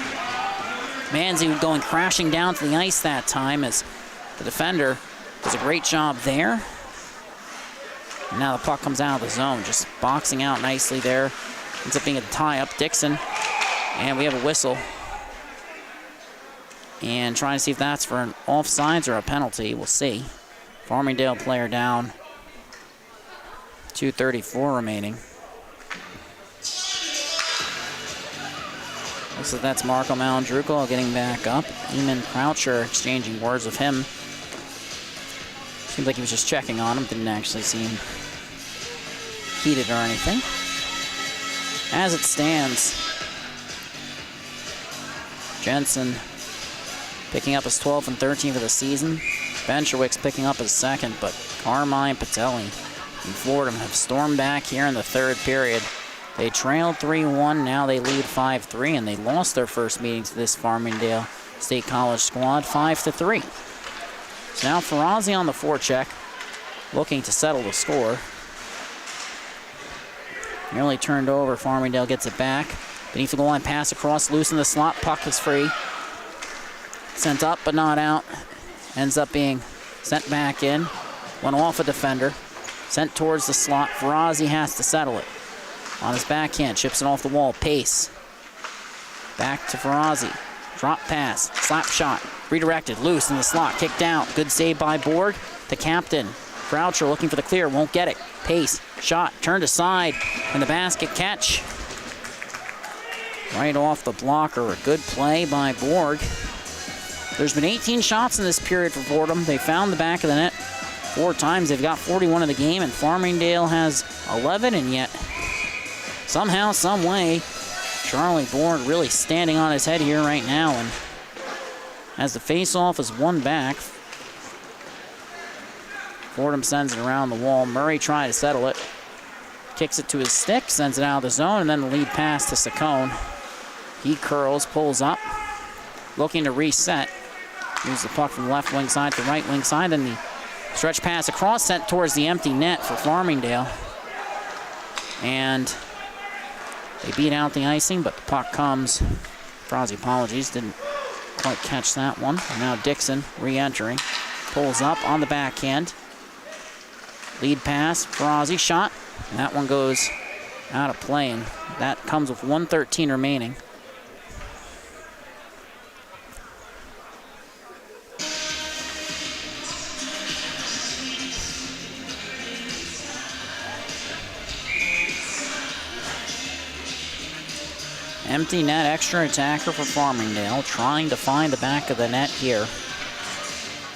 Manzi going crashing down to the ice that time as the defender does a great job there. And now the puck comes out of the zone. Just boxing out nicely there. Ends up being a tie-up. Dixon. And we have a whistle. And trying to see if that's for an offsides or a penalty. We'll see. Farmingdale player down. 2:34 remaining. Looks like that's Marco Malandruco getting back up. Eamon Croucher exchanging words with him. Seems like he was just checking on him. Didn't actually seem heated or anything. As it stands, Jensen picking up his 12th and 13th of the season. Bencherwick's picking up his second, but Carmine, Patelli, and Fordham have stormed back here in the third period. They trailed 3-1, now they lead 5-3, and they lost their first meeting to this Farmingdale State College squad 5-3. So now Ferrazzi on the forecheck, looking to settle the score. Nearly turned over, Farmingdale gets it back. Beneath the goal line, pass across, loose in the slot, puck is free. Sent up but not out. Ends up being sent back in. Went off a defender. Sent towards the slot. Ferrazzi has to settle it. On his backhand, chips it off the wall. Pace. Back to Ferrazzi. Drop pass. Slap shot. Redirected. Loose in the slot. Kicked out. Good save by Borg. The captain. Croucher looking for the clear. Won't get it. Pace. Shot. Turned aside. And the basket catch. Right off the blocker. A good play by Borg. There's been 18 shots in this period for Fordham. They found the back of the net 4 times. They've got 41 in the game, and Farmingdale has 11, and yet somehow, some way, Charlie Borg really standing on his head here right now, and as the face-off is won back, Fordham sends it around the wall. Murray trying to settle it. Kicks it to his stick, sends it out of the zone, and then the lead pass to Saccone. He curls, pulls up, looking to reset. Moves the puck from left wing side to right wing side, and the stretch pass across sent towards the empty net for Farmingdale. And they beat out the icing, but the puck comes. Ferrazzi, apologies, didn't quite catch that one. And now Dixon re-entering. Pulls up on the backhand. Lead pass, Ferrazzi, shot. And that one goes out of play, and that comes with 1:13 remaining. Empty net, extra attacker for Farmingdale, trying to find the back of the net here.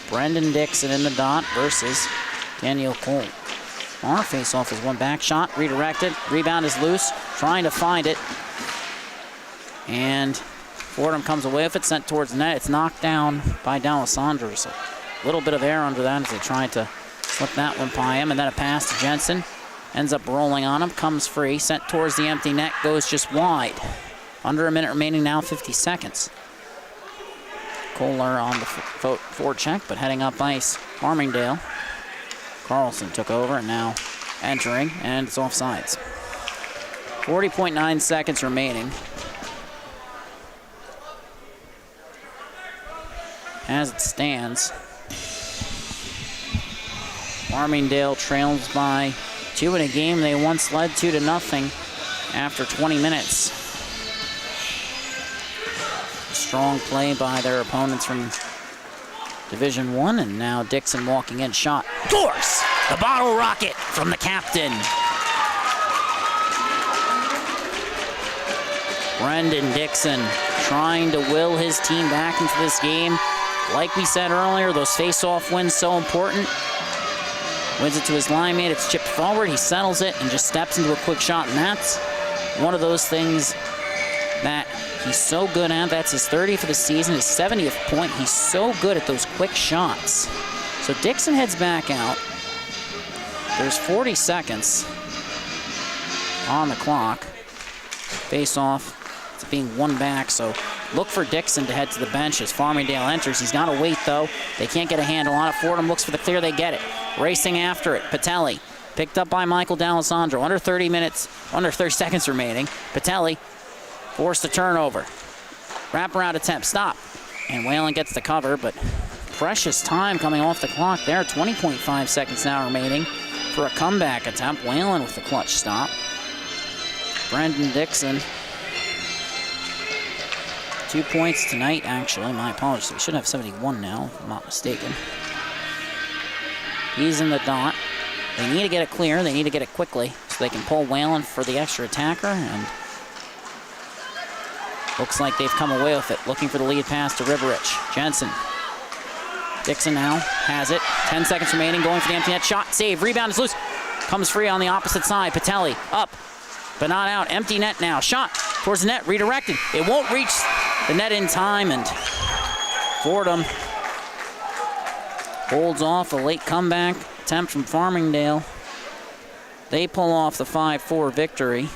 Brendan Dixon in the dot versus Daniel Cole. Our face-off is one back shot, redirected, rebound is loose, trying to find it. And Fordham comes away with it, sent towards the net. It's knocked down by D'Alessandro, so a little bit of air under that as they tried to slip that one by him. And then a pass to Jensen, ends up rolling on him, comes free, sent towards the empty net, goes just wide. Under a minute remaining now, 50 seconds. Kohler on the forecheck, but heading up ice, Farmingdale. Carlson took over and now entering, and it's offsides. 40.9 seconds remaining. As it stands, Farmingdale trails by 2 in a game they once led 2-0 after 20 minutes. Strong play by their opponents from Division I, and now Dixon walking in, shot. Force! The bottle rocket from the captain. Brendan Dixon trying to will his team back into this game. Like we said earlier, those face-off wins so important. Wins it to his line mate, it's chipped forward, he settles it and just steps into a quick shot, and that's one of those things that he's so good at. That's his 30th of the season, his 70th point. He's so good at those quick shots. So Dixon heads back out. There's 40 seconds on the clock. Face off. It's being one back, so look for Dixon to head to the bench as Farmingdale enters. He's got to wait, though. They can't get a handle on it. Fordham looks for the clear. They get it. Racing after it. Patelli picked up by Michael D'Alessandro. Under 30 seconds remaining. Patelli forced a turnover. Wraparound attempt. Stop. And Whalen gets the cover, but precious time coming off the clock there. 20.5 seconds now remaining for a comeback attempt. Whalen with the clutch stop. Brendan Dixon. 2 points tonight, actually. My apologies. We should have 71 now, if I'm not mistaken. He's in the dot. They need to get it clear. They need to get it quickly so they can pull Whalen for the extra attacker. And looks like they've come away with it. Looking for the lead pass to Riverich. Jensen. Dixon now has it. 10 seconds remaining. Going for the empty net shot. Save. Rebound is loose. Comes free on the opposite side. Patelli up, but not out. Empty net now. Shot towards the net. Redirected. It won't reach the net in time, and Fordham holds off a late comeback attempt from Farmingdale. They pull off the 5-4 victory.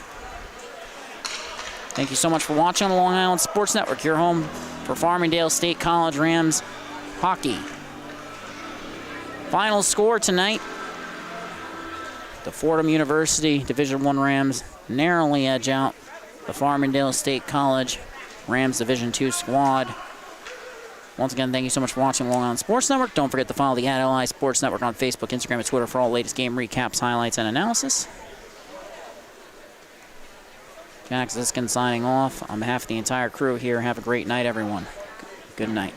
Thank you so much for watching on the Long Island Sports Network, your home for Farmingdale State College Rams hockey. Final score tonight, the Fordham University Division I Rams narrowly edge out the Farmingdale State College Rams Division II squad. Once again, thank you so much for watching Long Island Sports Network. Don't forget to follow the @LI Sports Network on Facebook, Instagram, and Twitter for all latest game recaps, highlights, and analysis. Jack Ziskin signing off. On behalf of the entire crew here, have a great night, everyone. Good night.